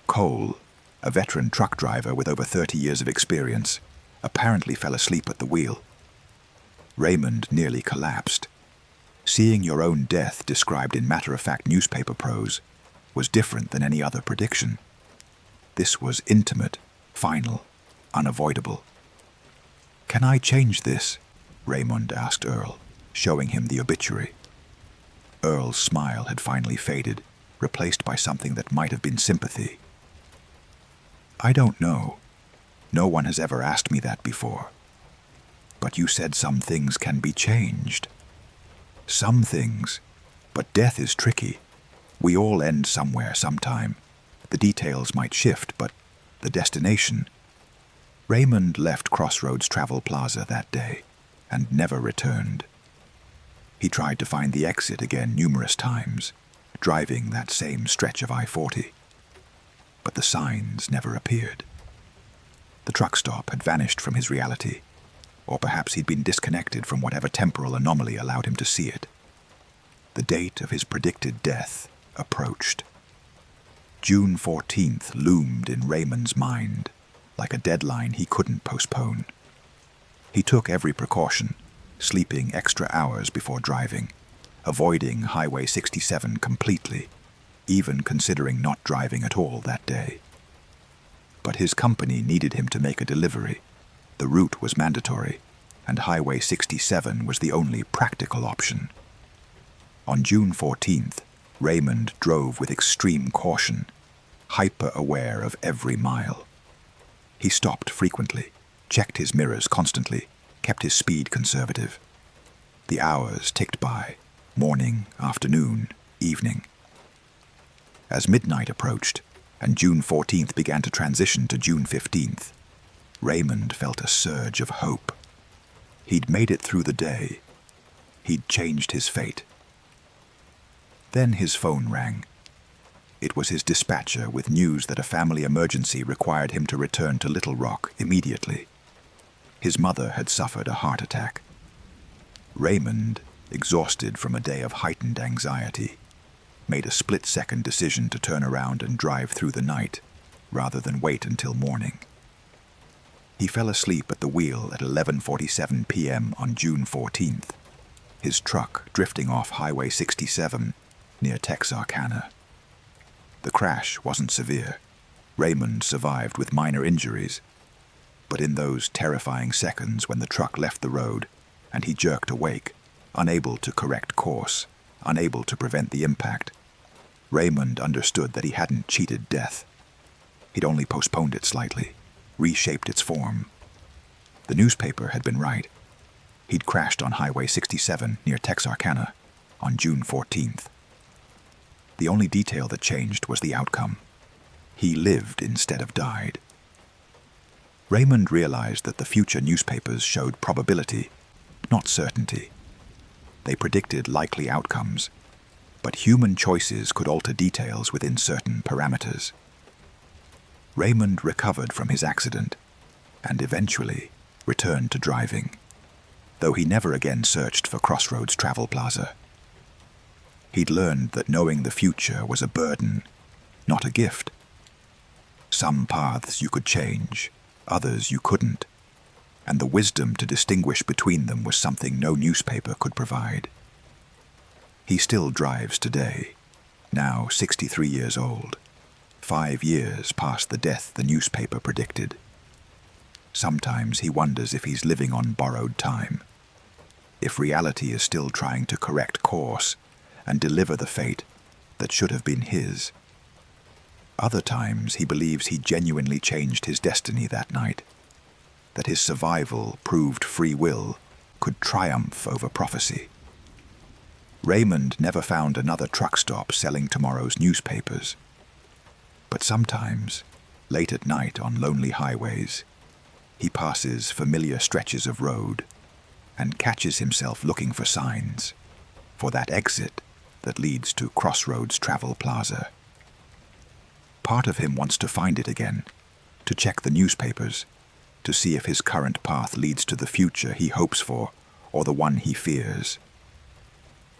Cole, a veteran truck driver with over 30 years of experience, apparently fell asleep at the wheel. Raymond nearly collapsed. Seeing your own death described in matter-of-fact newspaper prose was different than any other prediction. This was intimate, final, unavoidable. "Can I change this?" Raymond asked Earl, showing him the obituary. Earl's smile had finally faded, replaced by something that might have been sympathy, I don't know. No one has ever asked me that before. But you said some things can be changed. Some things. But death is tricky. We all end somewhere sometime. The details might shift, but the destination. Raymond left Crossroads Travel Plaza that day and never returned. He tried to find the exit again numerous times, driving that same stretch of I-40. But the signs never appeared. The truck stop had vanished from his reality, or perhaps he'd been disconnected from whatever temporal anomaly allowed him to see it. The date of his predicted death approached. June 14th loomed in Raymond's mind, like a deadline he couldn't postpone. He took every precaution, sleeping extra hours before driving, avoiding Highway 67 completely, even considering not driving at all that day. But his company needed him to make a delivery. The route was mandatory, and Highway 67 was the only practical option. On June 14th, Raymond drove with extreme caution, hyper-aware of every mile. He stopped frequently, checked his mirrors constantly, kept his speed conservative. The hours ticked by, morning, afternoon, evening. As midnight approached, and June 14th began to transition to June 15th, Raymond felt a surge of hope. He'd made it through the day. He'd changed his fate. Then his phone rang. It was his dispatcher with news that a family emergency required him to return to Little Rock immediately. His mother had suffered a heart attack. Raymond, exhausted from a day of heightened anxiety, made a split-second decision to turn around and drive through the night, rather than wait until morning. He fell asleep at the wheel at 11:47 p.m. on June 14th, his truck drifting off Highway 67 near Texarkana. The crash wasn't severe. Raymond survived with minor injuries, but in those terrifying seconds when the truck left the road and he jerked awake, unable to correct course, unable to prevent the impact, Raymond understood that he hadn't cheated death. He'd only postponed it slightly, reshaped its form. The newspaper had been right. He'd crashed on Highway 67 near Texarkana on June 14th. The only detail that changed was the outcome. He lived instead of died. Raymond realized that the future newspapers showed probability, not certainty. They predicted likely outcomes, but human choices could alter details within certain parameters. Raymond recovered from his accident and eventually returned to driving, though he never again searched for Crossroads Travel Plaza. He'd learned that knowing the future was a burden, not a gift. Some paths you could change, others you couldn't, and the wisdom to distinguish between them was something no newspaper could provide. He still drives today, now 63 years old, 5 years past the death the newspaper predicted. Sometimes he wonders if he's living on borrowed time, if reality is still trying to correct course and deliver the fate that should have been his. Other times he believes he genuinely changed his destiny that night, that his survival proved free will could triumph over prophecy. Raymond never found another truck stop selling tomorrow's newspapers. But sometimes, late at night on lonely highways, he passes familiar stretches of road and catches himself looking for signs, for that exit that leads to Crossroads Travel Plaza. Part of him wants to find it again, to check the newspapers, to see if his current path leads to the future he hopes for or the one he fears.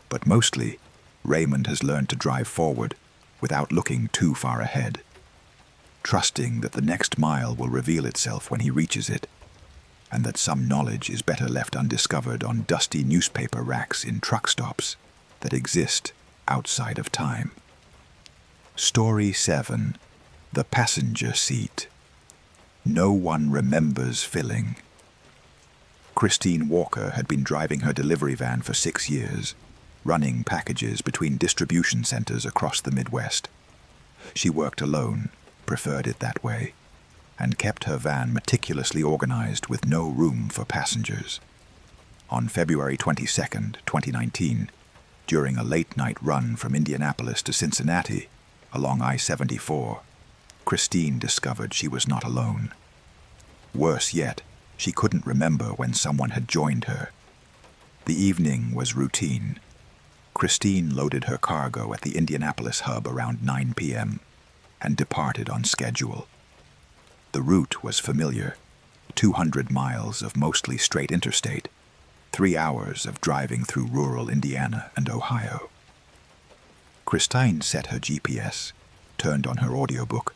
But mostly, Raymond has learned to drive forward without looking too far ahead, trusting that the next mile will reveal itself when he reaches it, and that some knowledge is better left undiscovered on dusty newspaper racks in truck stops that exist outside of time. Story 7. The Passenger Seat. No one remembers filling. Christine Walker had been driving her delivery van for 6 years, running packages between distribution centers across the Midwest. She worked alone, preferred it that way, and kept her van meticulously organized with no room for passengers. On February 22nd, 2019, during a late-night run from Indianapolis to Cincinnati along I-74, Christine discovered she was not alone. Worse yet, she couldn't remember when someone had joined her. The evening was routine. Christine loaded her cargo at the Indianapolis hub around 9 p.m. and departed on schedule. The route was familiar: 200 miles of mostly straight interstate, 3 hours of driving through rural Indiana and Ohio. Christine set her GPS, turned on her audiobook,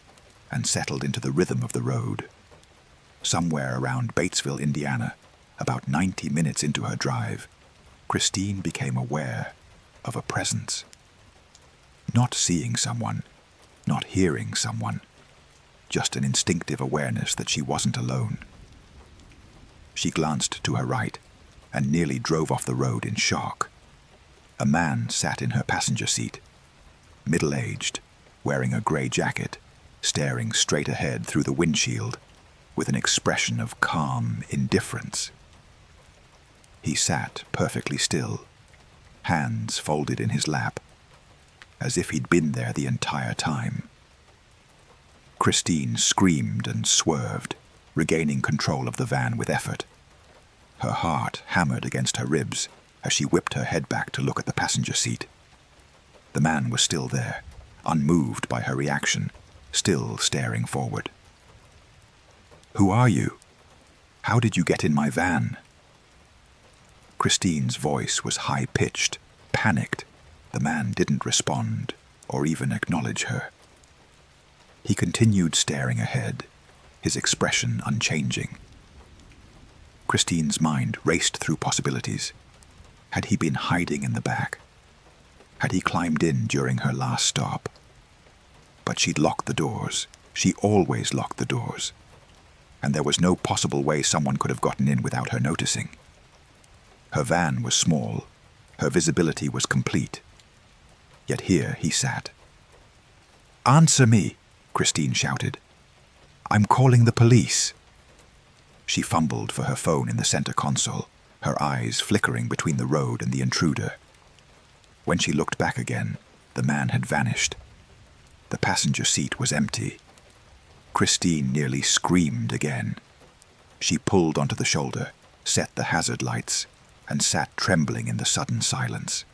and settled into the rhythm of the road. Somewhere around Batesville, Indiana, about 90 minutes into her drive, Christine became aware of a presence. Not seeing someone, not hearing someone, just an instinctive awareness that she wasn't alone. She glanced to her right and nearly drove off the road in shock. A man sat in her passenger seat, middle-aged, wearing a gray jacket, staring straight ahead through the windshield with an expression of calm indifference. He sat perfectly still, hands folded in his lap, as if he'd been there the entire time. Christine screamed and swerved, regaining control of the van with effort. Her heart hammered against her ribs as she whipped her head back to look at the passenger seat. The man was still there, unmoved by her reaction, still staring forward. "Who are you? How did you get in my van?" Christine's voice was high-pitched, panicked. The man didn't respond or even acknowledge her. He continued staring ahead, his expression unchanging. Christine's mind raced through possibilities. Had he been hiding in the back? Had he climbed in during her last stop? But she'd locked the doors. She always locked the doors. And there was no possible way someone could have gotten in without her noticing. Her van was small. Her visibility was complete. Yet here he sat. "Answer me," Christine shouted. "I'm calling the police." She fumbled for her phone in the center console, her eyes flickering between the road and the intruder. When she looked back again, the man had vanished. The passenger seat was empty. Christine nearly screamed again. She pulled onto the shoulder, set the hazard lights, and sat trembling in the sudden silence.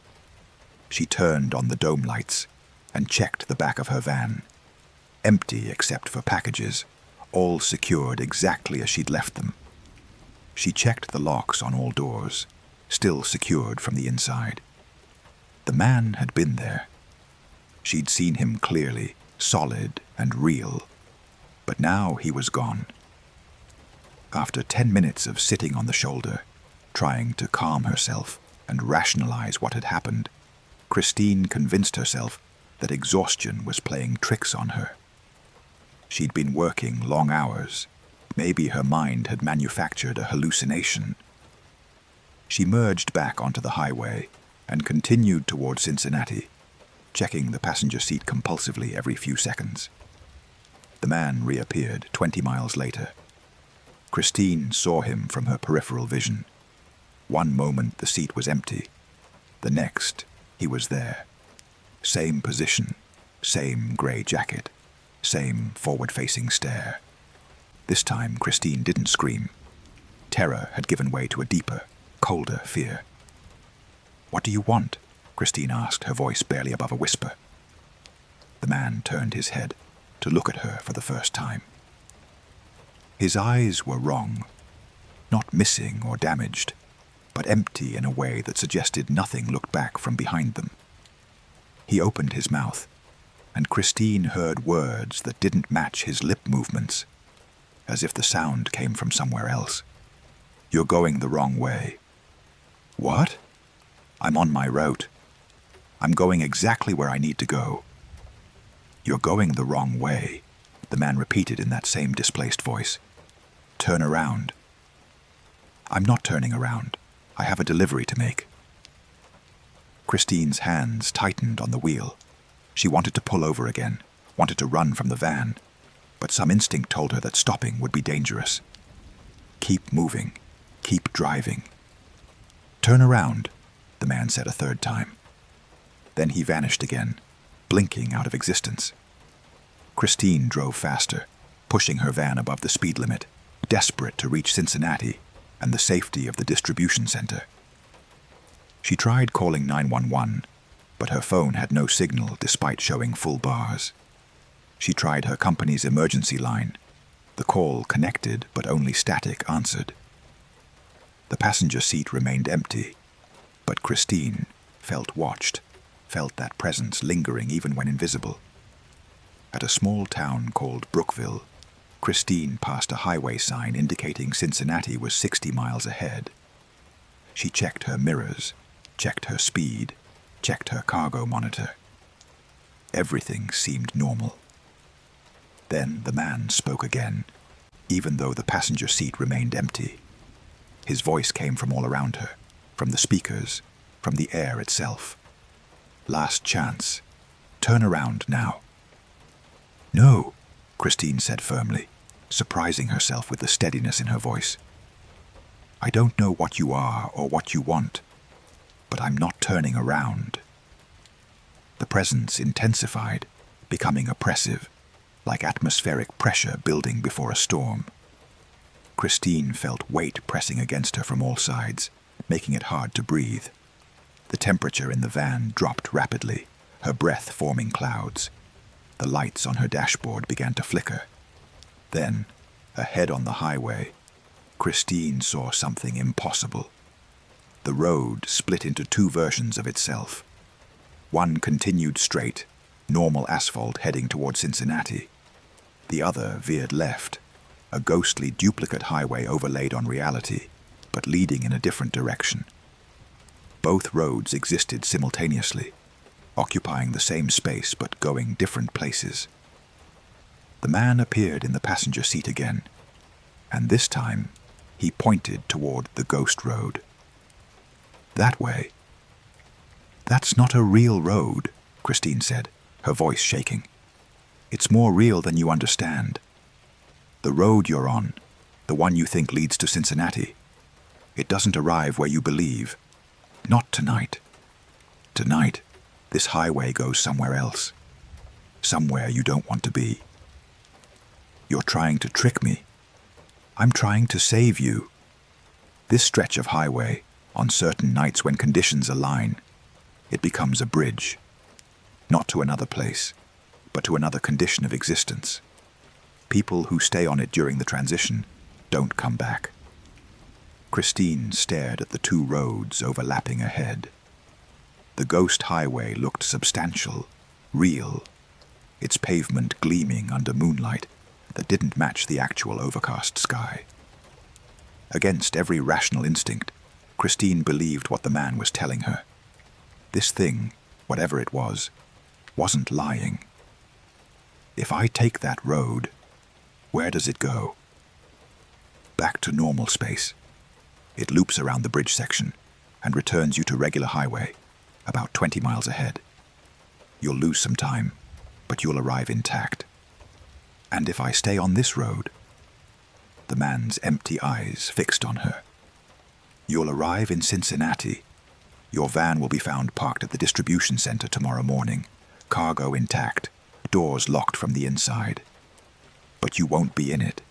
She turned on the dome lights and checked the back of her van. Empty except for packages, all secured exactly as she'd left them. She checked the locks on all doors, still secured from the inside. The man had been there. She'd seen him clearly, solid and real. But now he was gone. After 10 minutes of sitting on the shoulder, trying to calm herself and rationalize what had happened, Christine convinced herself that exhaustion was playing tricks on her. She'd been working long hours. Maybe her mind had manufactured a hallucination. She merged back onto the highway and continued toward Cincinnati, checking the passenger seat compulsively every few seconds. The man reappeared 20 miles later. Christine saw him from her peripheral vision. One moment the seat was empty. The next, he was there. Same position, same gray jacket, same forward-facing stare. This time Christine didn't scream. Terror had given way to a deeper, colder fear. "What do you want?" Christine asked, her voice barely above a whisper. The man turned his head to look at her for the first time. His eyes were wrong, not missing or damaged, but empty in a way that suggested nothing looked back from behind them. He opened his mouth, and Christine heard words that didn't match his lip movements, as if the sound came from somewhere else. "You're going the wrong way." "What?" "I'm on my route. I'm going exactly where I need to go." "You're going the wrong way," the man repeated in that same displaced voice. "Turn around." "I'm not turning around. I have a delivery to make." Christine's hands tightened on the wheel. She wanted to pull over again, wanted to run from the van. but some instinct told her that stopping would be dangerous. Keep moving. Keep driving. Turn around, the man said a third time. Then he vanished again, blinking out of existence. Christine drove faster, pushing her van above the speed limit, desperate to reach Cincinnati and the safety of the distribution center. She tried calling 911, but her phone had no signal despite showing full bars. She tried her company's emergency line. The call connected, but only static answered. The passenger seat remained empty, but Christine felt watched, felt that presence lingering even when invisible. At a small town called Brookville, Christine passed a highway sign indicating Cincinnati was 60 miles ahead. She checked her mirrors, checked her speed, checked her cargo monitor. Everything seemed normal. Then the man spoke again, even though the passenger seat remained empty. His voice came from all around her, from the speakers, from the air itself. Last chance. Turn around now. No, Christine said firmly, surprising herself with the steadiness in her voice. I don't know what you are or what you want, but I'm not turning around. The presence intensified, becoming oppressive, like atmospheric pressure building before a storm. Christine felt weight pressing against her from all sides, making it hard to breathe. The temperature in the van dropped rapidly, her breath forming clouds. The lights on her dashboard began to flicker. Then, ahead on the highway, Christine saw something impossible. The road split into two versions of itself. One continued straight, normal asphalt heading toward Cincinnati. The other veered left, a ghostly duplicate highway overlaid on reality, but leading in a different direction. Both roads existed simultaneously, occupying the same space but going different places. The man appeared in the passenger seat again, and this time he pointed toward the ghost road. That way. That's not a real road, Christine said, her voice shaking. It's more real than you understand. The road you're on, the one you think leads to Cincinnati, it doesn't arrive where you believe. Not tonight. Tonight, this highway goes somewhere else. Somewhere you don't want to be. You're trying to trick me. I'm trying to save you. This stretch of highway, on certain nights when conditions align, it becomes a bridge. Not to another place, but to another condition of existence. People who stay on it during the transition don't come back. Christine stared at the two roads overlapping ahead. The ghost highway looked substantial, real, its pavement gleaming under moonlight that didn't match the actual overcast sky. Against every rational instinct, Christine believed what the man was telling her. This thing, whatever it was, wasn't lying. If I take that road, where does it go? Back to normal space. It loops around the bridge section and returns you to regular highway, about 20 miles ahead. You'll lose some time, but you'll arrive intact. And if I stay on this road, the man's empty eyes fixed on her, you'll arrive in Cincinnati. Your van will be found parked at the distribution center tomorrow morning, cargo intact, doors locked from the inside. But you won't be in it.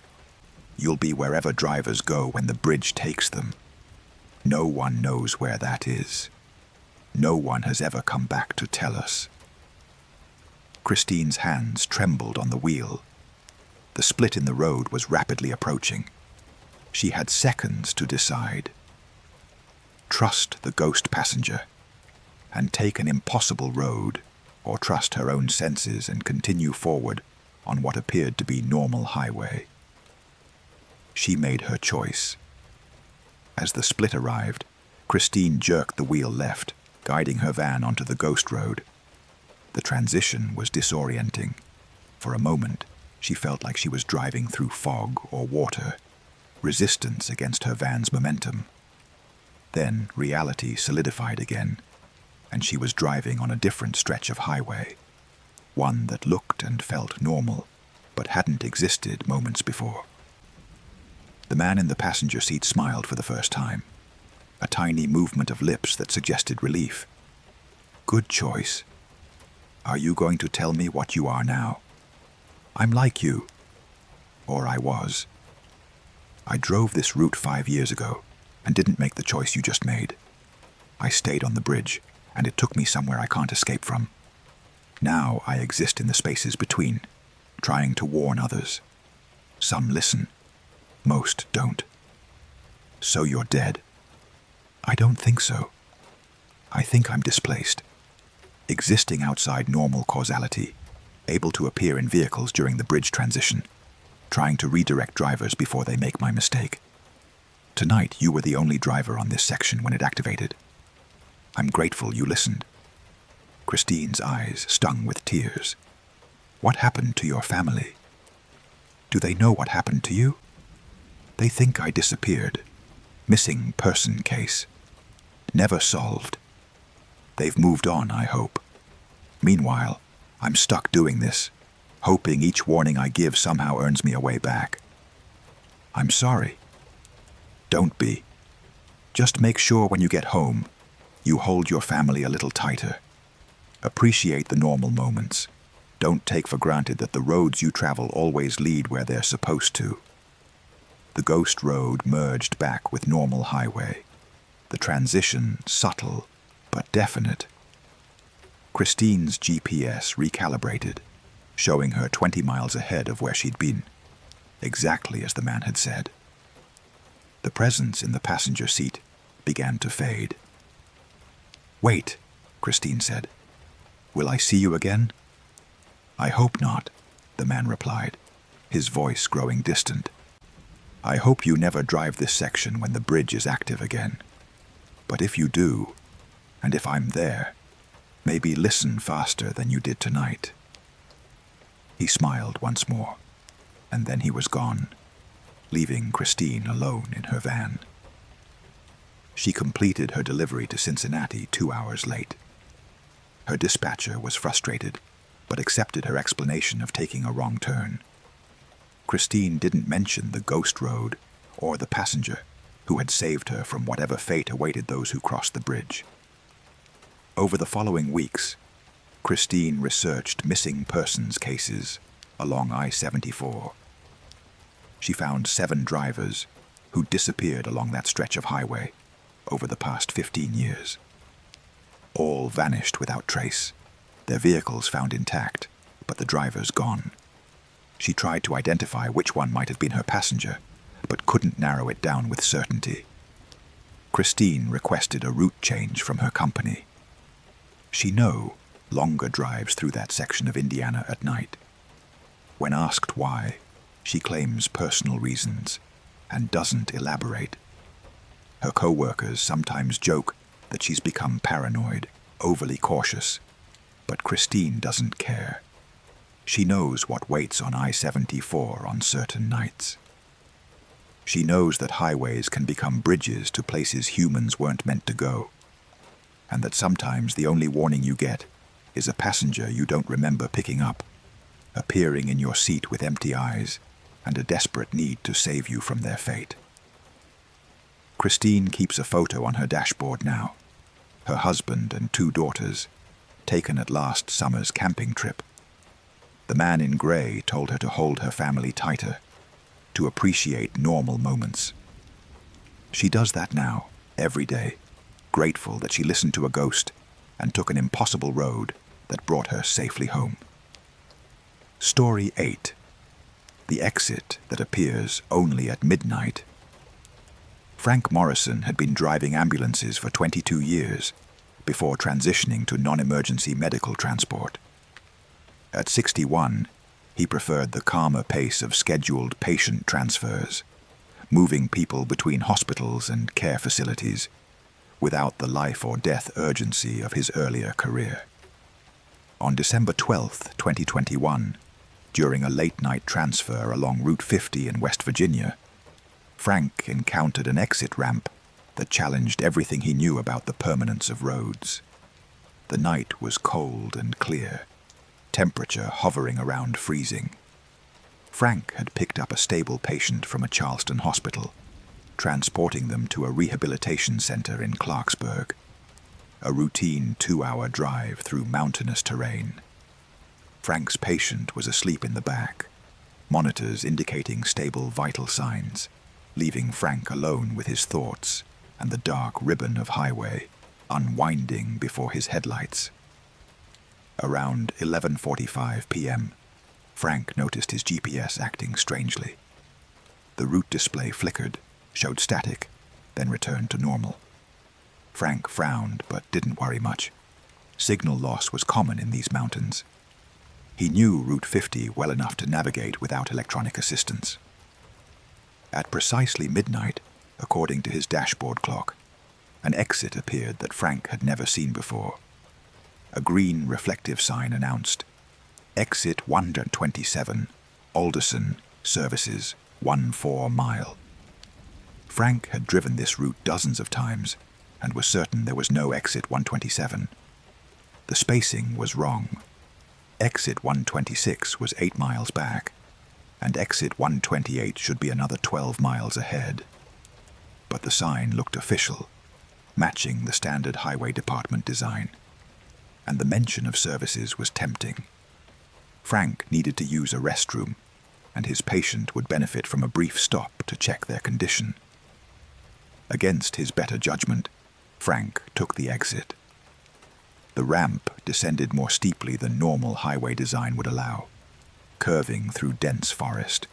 You'll be wherever drivers go when the bridge takes them. No one knows where that is. No one has ever come back to tell us. Christine's hands trembled on the wheel. The split in the road was rapidly approaching. She had seconds to decide. Trust the ghost passenger and take an impossible road, or trust her own senses and continue forward on what appeared to be normal highway. She made her choice. As the split arrived, Christine jerked the wheel left, guiding her van onto the ghost road. The transition was disorienting. For a moment, she felt like she was driving through fog or water, resistance against her van's momentum. Then reality solidified again, and she was driving on a different stretch of highway, one that looked and felt normal, but hadn't existed moments before. The man in the passenger seat smiled for the first time, a tiny movement of lips that suggested relief. Good choice. Are you going to tell me what you are now? I'm like you. Or I was. I drove this route 5 years ago and didn't make the choice you just made. I stayed on the bridge, and it took me somewhere I can't escape from. Now I exist in the spaces between, trying to warn others. Some listen. Most don't. So you're dead. I don't think so. I think I'm displaced, existing outside normal causality, able to appear in vehicles during the bridge transition, trying to redirect drivers before they make my mistake. Tonight, you were the only driver on this section when it activated. I'm grateful you listened. Christine's eyes stung with tears. What happened to your family? Do they know what happened to you? They think I disappeared. Missing person case. Never solved. They've moved on, I hope. Meanwhile, I'm stuck doing this, hoping each warning I give somehow earns me a way back. I'm sorry. Don't be. Just make sure when you get home, you hold your family a little tighter. Appreciate the normal moments. Don't take for granted that the roads you travel always lead where they're supposed to. The ghost road merged back with normal highway. The transition subtle but definite. Christine's GPS recalibrated, showing her 20 miles ahead of where she'd been, exactly as the man had said. The presence in the passenger seat began to fade. Wait, Christine said. Will I see you again? I hope not, the man replied, his voice growing distant. I hope you never drive this section when the bridge is active again. But if you do, and if I'm there, maybe listen faster than you did tonight. He smiled once more, and then he was gone, leaving Christine alone in her van. She completed her delivery to Cincinnati 2 hours late. Her dispatcher was frustrated, but accepted her explanation of taking a wrong turn. Christine didn't mention the ghost road or the passenger who had saved her from whatever fate awaited those who crossed the bridge. Over the following weeks, Christine researched missing persons cases along I-74. She found 7 drivers who disappeared along that stretch of highway over the past 15 years. All vanished without trace, their vehicles found intact, but the drivers gone. She tried to identify which one might have been her passenger, but couldn't narrow it down with certainty. Christine requested a route change from her company. She knows longer drives through that section of Indiana at night. When asked why, she claims personal reasons and doesn't elaborate. Her co-workers sometimes joke that she's become paranoid, overly cautious, but Christine doesn't care. She knows what waits on I-74 on certain nights. She knows that highways can become bridges to places humans weren't meant to go, and that sometimes the only warning you get is a passenger you don't remember picking up, appearing in your seat with empty eyes and a desperate need to save you from their fate. Christine keeps a photo on her dashboard now, her husband and 2 daughters, taken at last summer's camping trip. The man in grey told her to hold her family tighter, to appreciate normal moments. She does that now, every day, grateful that she listened to a ghost and took an impossible road that brought her safely home. Story 8. The exit that appears only at midnight. Frank Morrison had been driving ambulances for 22 years before transitioning to non-emergency medical transport. At 61, he preferred the calmer pace of scheduled patient transfers, moving people between hospitals and care facilities without the life or death urgency of his earlier career. On December 12, 2021, during a late-night transfer along Route 50 in West Virginia, Frank encountered an exit ramp that challenged everything he knew about the permanence of roads. The night was cold and clear, temperature hovering around freezing. Frank had picked up a stable patient from a Charleston hospital, transporting them to a rehabilitation center in Clarksburg, a routine 2-hour drive through mountainous terrain. Frank's patient was asleep in the back, monitors indicating stable vital signs, leaving Frank alone with his thoughts and the dark ribbon of highway unwinding before his headlights. Around 11:45 p.m., Frank noticed his GPS acting strangely. The route display flickered, showed static, then returned to normal. Frank frowned but didn't worry much. Signal loss was common in these mountains. He knew Route 50 well enough to navigate without electronic assistance. At precisely midnight, according to his dashboard clock, an exit appeared that Frank had never seen before. A green reflective sign announced, "Exit 127, Alderson, services 14 mile." Frank had driven this route dozens of times and was certain there was no exit 127. The spacing was wrong. Exit 126 was 8 miles back, and exit 128 should be another 12 miles ahead. But the sign looked official, matching the standard highway department design, and the mention of services was tempting. Frank needed to use a restroom, and his patient would benefit from a brief stop to check their condition. Against his better judgment, Frank took the exit. The ramp descended more steeply than normal highway design would allow, curving through dense forest.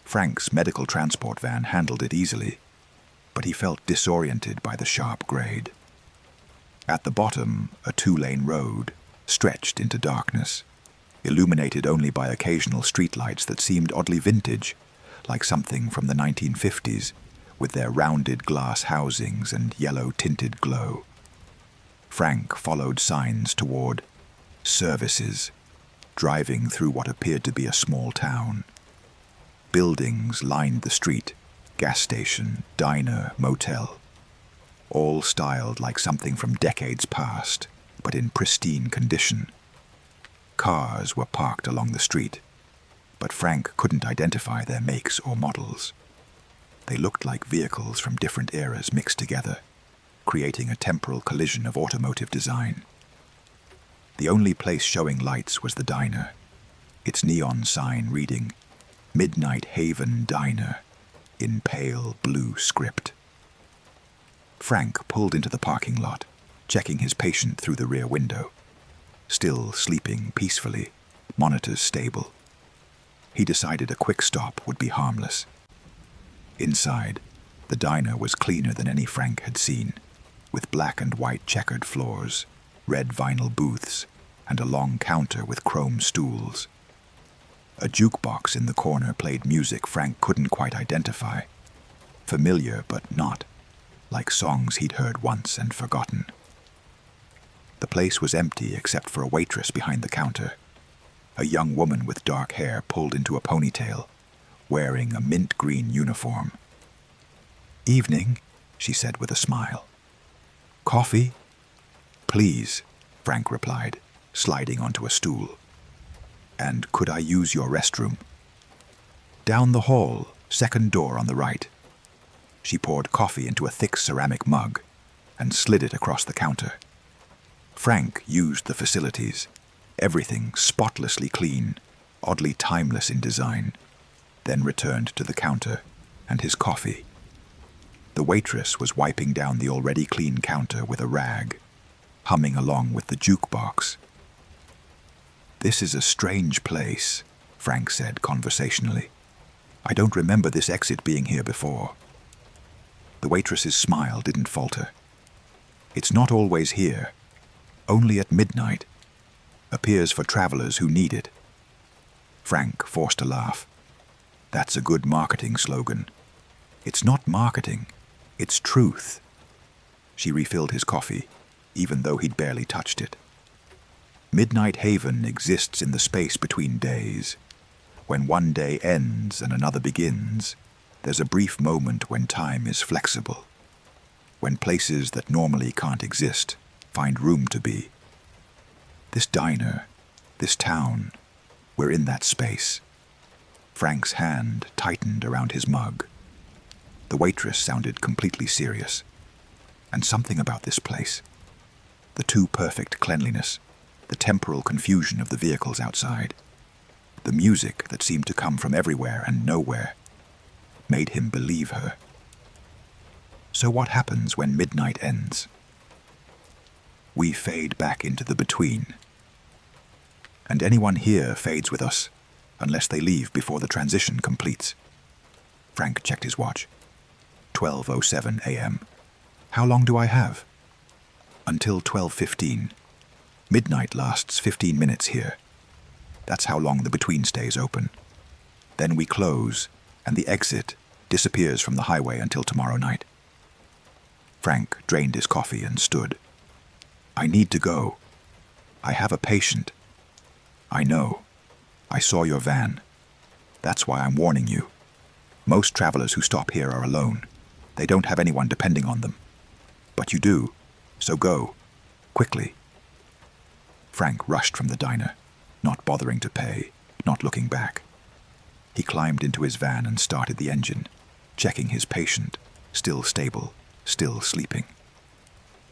Frank's medical transport van handled it easily, but he felt disoriented by the sharp grade. At the bottom, a 2-lane road stretched into darkness, illuminated only by occasional streetlights that seemed oddly vintage, like something from the 1950s, with their rounded glass housings and yellow-tinted glow. Frank followed signs toward services, driving through what appeared to be a small town. Buildings lined the street, gas station, diner, motel, all styled like something from decades past, but in pristine condition. Cars were parked along the street, but Frank couldn't identify their makes or models. They looked like vehicles from different eras mixed together, creating a temporal collision of automotive design. The only place showing lights was the diner, its neon sign reading, "Midnight Haven Diner," in pale blue script. Frank pulled into the parking lot, checking his patient through the rear window. Still sleeping peacefully, monitors stable. He decided a quick stop would be harmless. Inside, the diner was cleaner than any Frank had seen, with black and white checkered floors, red vinyl booths, and a long counter with chrome stools. A jukebox in the corner played music Frank couldn't quite identify. Familiar but not, like songs he'd heard once and forgotten. The place was empty except for a waitress behind the counter, a young woman with dark hair pulled into a ponytail, wearing a mint green uniform. "Evening," she said with a smile. "Coffee?" "Please," Frank replied, sliding onto a stool. "And could I use your restroom?" "Down the hall, second door on the right." She poured coffee into a thick ceramic mug and slid it across the counter. Frank used the facilities, everything spotlessly clean, oddly timeless in design, then returned to the counter and his coffee. The waitress was wiping down the already clean counter with a rag, humming along with the jukebox. "This is a strange place," Frank said conversationally. "I don't remember this exit being here before." The waitress's smile didn't falter. "It's not always here. Only at midnight. Appears for travelers who need it." Frank forced a laugh. "That's a good marketing slogan." "It's not marketing. It's truth." She refilled his coffee, even though he'd barely touched it. Midnight Haven exists in the space between days. When one day ends and another begins, there's a brief moment when time is flexible, when places that normally can't exist find room to be. This diner, this town, we're in that space. Frank's hand tightened around his mug. The waitress sounded completely serious. And something about this place, the too perfect cleanliness, the temporal confusion of the vehicles outside, the music that seemed to come from everywhere and nowhere, made him believe her. So what happens when midnight ends? We fade back into the between. And anyone here fades with us, unless they leave before the transition completes. Frank checked his watch. 12:07 a.m. How long do I have? Until 12:15. Midnight lasts 15 minutes here. That's how long the between stays open. Then we close, and the exit disappears from the highway until tomorrow night. Frank drained his coffee and stood. I need to go. I have a patient. I know. I saw your van. That's why I'm warning you. Most travelers who stop here are alone. They don't have anyone depending on them. But you do, so go. Quickly. Frank rushed from the diner, not bothering to pay, not looking back. He climbed into his van and started the engine, checking his patient, still stable, still sleeping.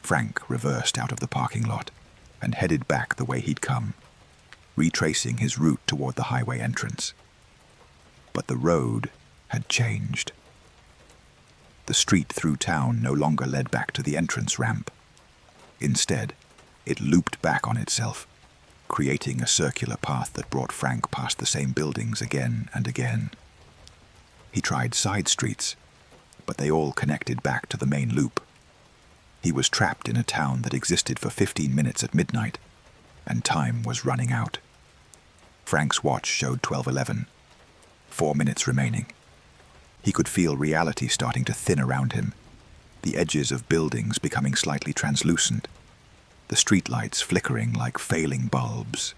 Frank reversed out of the parking lot and headed back the way he'd come, retracing his route toward the highway entrance. But the road had changed. The street through town no longer led back to the entrance ramp. Instead, it looped back on itself, creating a circular path that brought Frank past the same buildings again and again. He tried side streets, but they all connected back to the main loop. He was trapped in a town that existed for 15 minutes at midnight, and time was running out. Frank's watch showed 12:11, 4 minutes remaining. He could feel reality starting to thin around him, the edges of buildings becoming slightly translucent, the streetlights flickering like failing bulbs.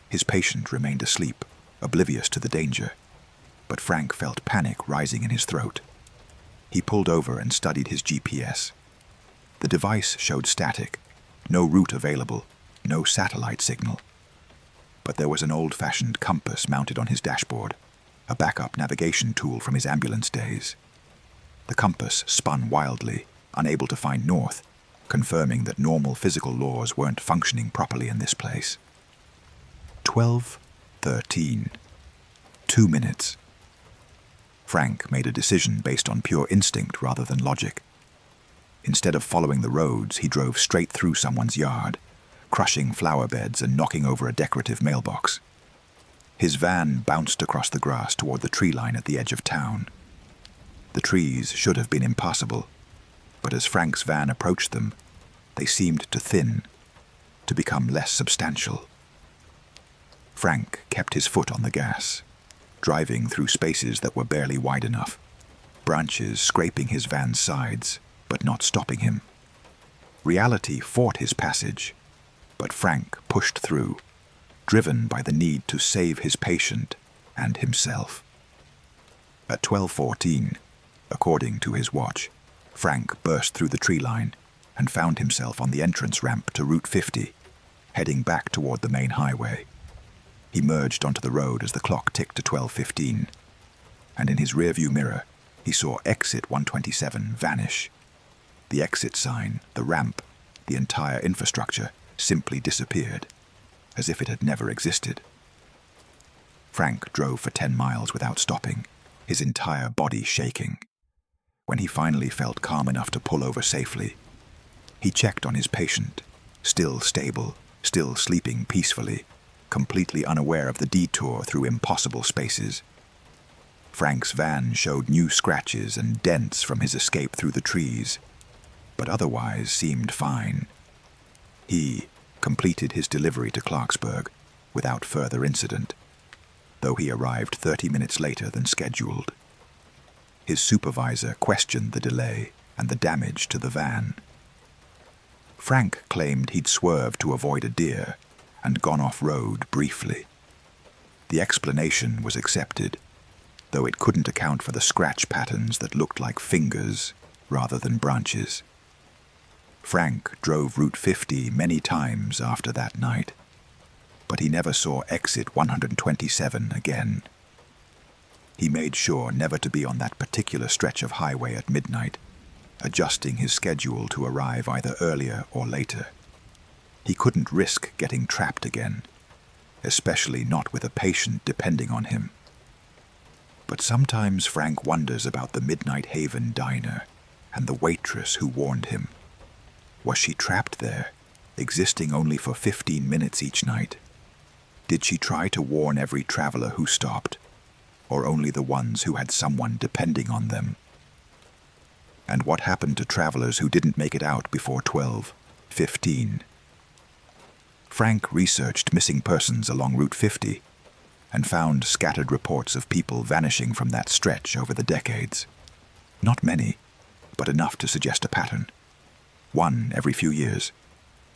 His patient remained asleep, oblivious to the danger, but Frank felt panic rising in his throat. He pulled over and studied his GPS. The device showed static, no route available, no satellite signal. But there was an old-fashioned compass mounted on his dashboard, a backup navigation tool from his ambulance days. The compass spun wildly, unable to find north, confirming that normal physical laws weren't functioning properly in this place. 12:13. 2 minutes. Frank made a decision based on pure instinct rather than logic. Instead of following the roads, he drove straight through someone's yard, crushing flower beds and knocking over a decorative mailbox. His van bounced across the grass toward the tree line at the edge of town. The trees should have been impassable, but as Frank's van approached them, they seemed to thin, to become less substantial. Frank kept his foot on the gas, driving through spaces that were barely wide enough, branches scraping his van's sides, but not stopping him. Reality fought his passage, but Frank pushed through, driven by the need to save his patient and himself. At 12:14, according to his watch, Frank burst through the tree line and found himself on the entrance ramp to Route 50, heading back toward the main highway. He merged onto the road as the clock ticked to 12:15, and in his rearview mirror, he saw exit 127 vanish. The exit sign, the ramp, the entire infrastructure simply disappeared, as if it had never existed. Frank drove for 10 miles without stopping, his entire body shaking. When he finally felt calm enough to pull over safely, he checked on his patient, still stable, still sleeping peacefully, completely unaware of the detour through impossible spaces. Frank's van showed new scratches and dents from his escape through the trees, but otherwise seemed fine. He completed his delivery to Clarksburg without further incident, though he arrived 30 minutes later than scheduled. His supervisor questioned the delay and the damage to the van. Frank claimed he'd swerved to avoid a deer and gone off-road briefly. The explanation was accepted, though it couldn't account for the scratch patterns that looked like fingers rather than branches. Frank drove Route 50 many times after that night, but he never saw exit 127 again. He made sure never to be on that particular stretch of highway at midnight, adjusting his schedule to arrive either earlier or later. He couldn't risk getting trapped again, especially not with a patient depending on him. But sometimes Frank wonders about the Midnight Haven diner and the waitress who warned him. Was she trapped there, existing only for 15 minutes each night? Did she try to warn every traveler who stopped, or only the ones who had someone depending on them? And what happened to travelers who didn't make it out before 12:15? Frank researched missing persons along Route 50 and found scattered reports of people vanishing from that stretch over the decades. Not many, but enough to suggest a pattern. One every few years.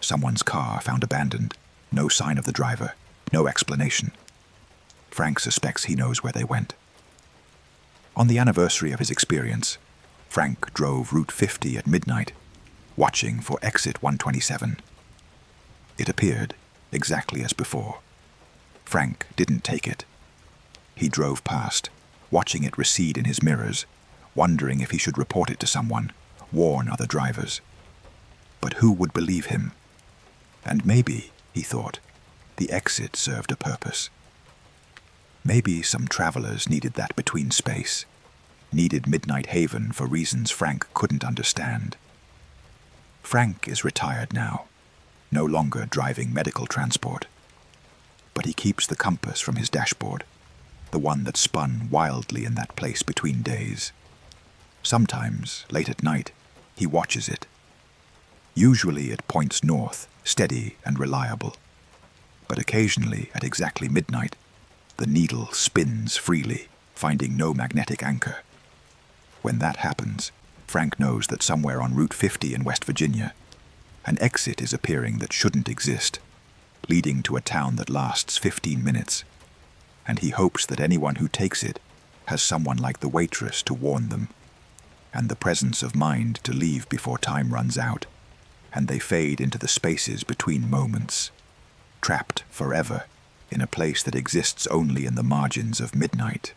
Someone's car found abandoned, no sign of the driver, no explanation. Frank suspects he knows where they went. On the anniversary of his experience, Frank drove Route 50 at midnight, watching for exit 127. It appeared exactly as before. Frank didn't take it. He drove past, watching it recede in his mirrors, wondering if he should report it to someone, warn other drivers. But who would believe him? And maybe, he thought, the exit served a purpose. Maybe some travelers needed that between space, needed Midnight Haven for reasons Frank couldn't understand. Frank is retired now, no longer driving medical transport. But he keeps the compass from his dashboard, the one that spun wildly in that place between days. Sometimes, late at night, he watches it. Usually it points north, steady and reliable. But occasionally, at exactly midnight, the needle spins freely, finding no magnetic anchor. When that happens, Frank knows that somewhere on Route 50 in West Virginia, an exit is appearing that shouldn't exist, leading to a town that lasts 15 minutes, and he hopes that anyone who takes it has someone like the waitress to warn them, and the presence of mind to leave before time runs out, and they fade into the spaces between moments, trapped forever in a place that exists only in the margins of midnight.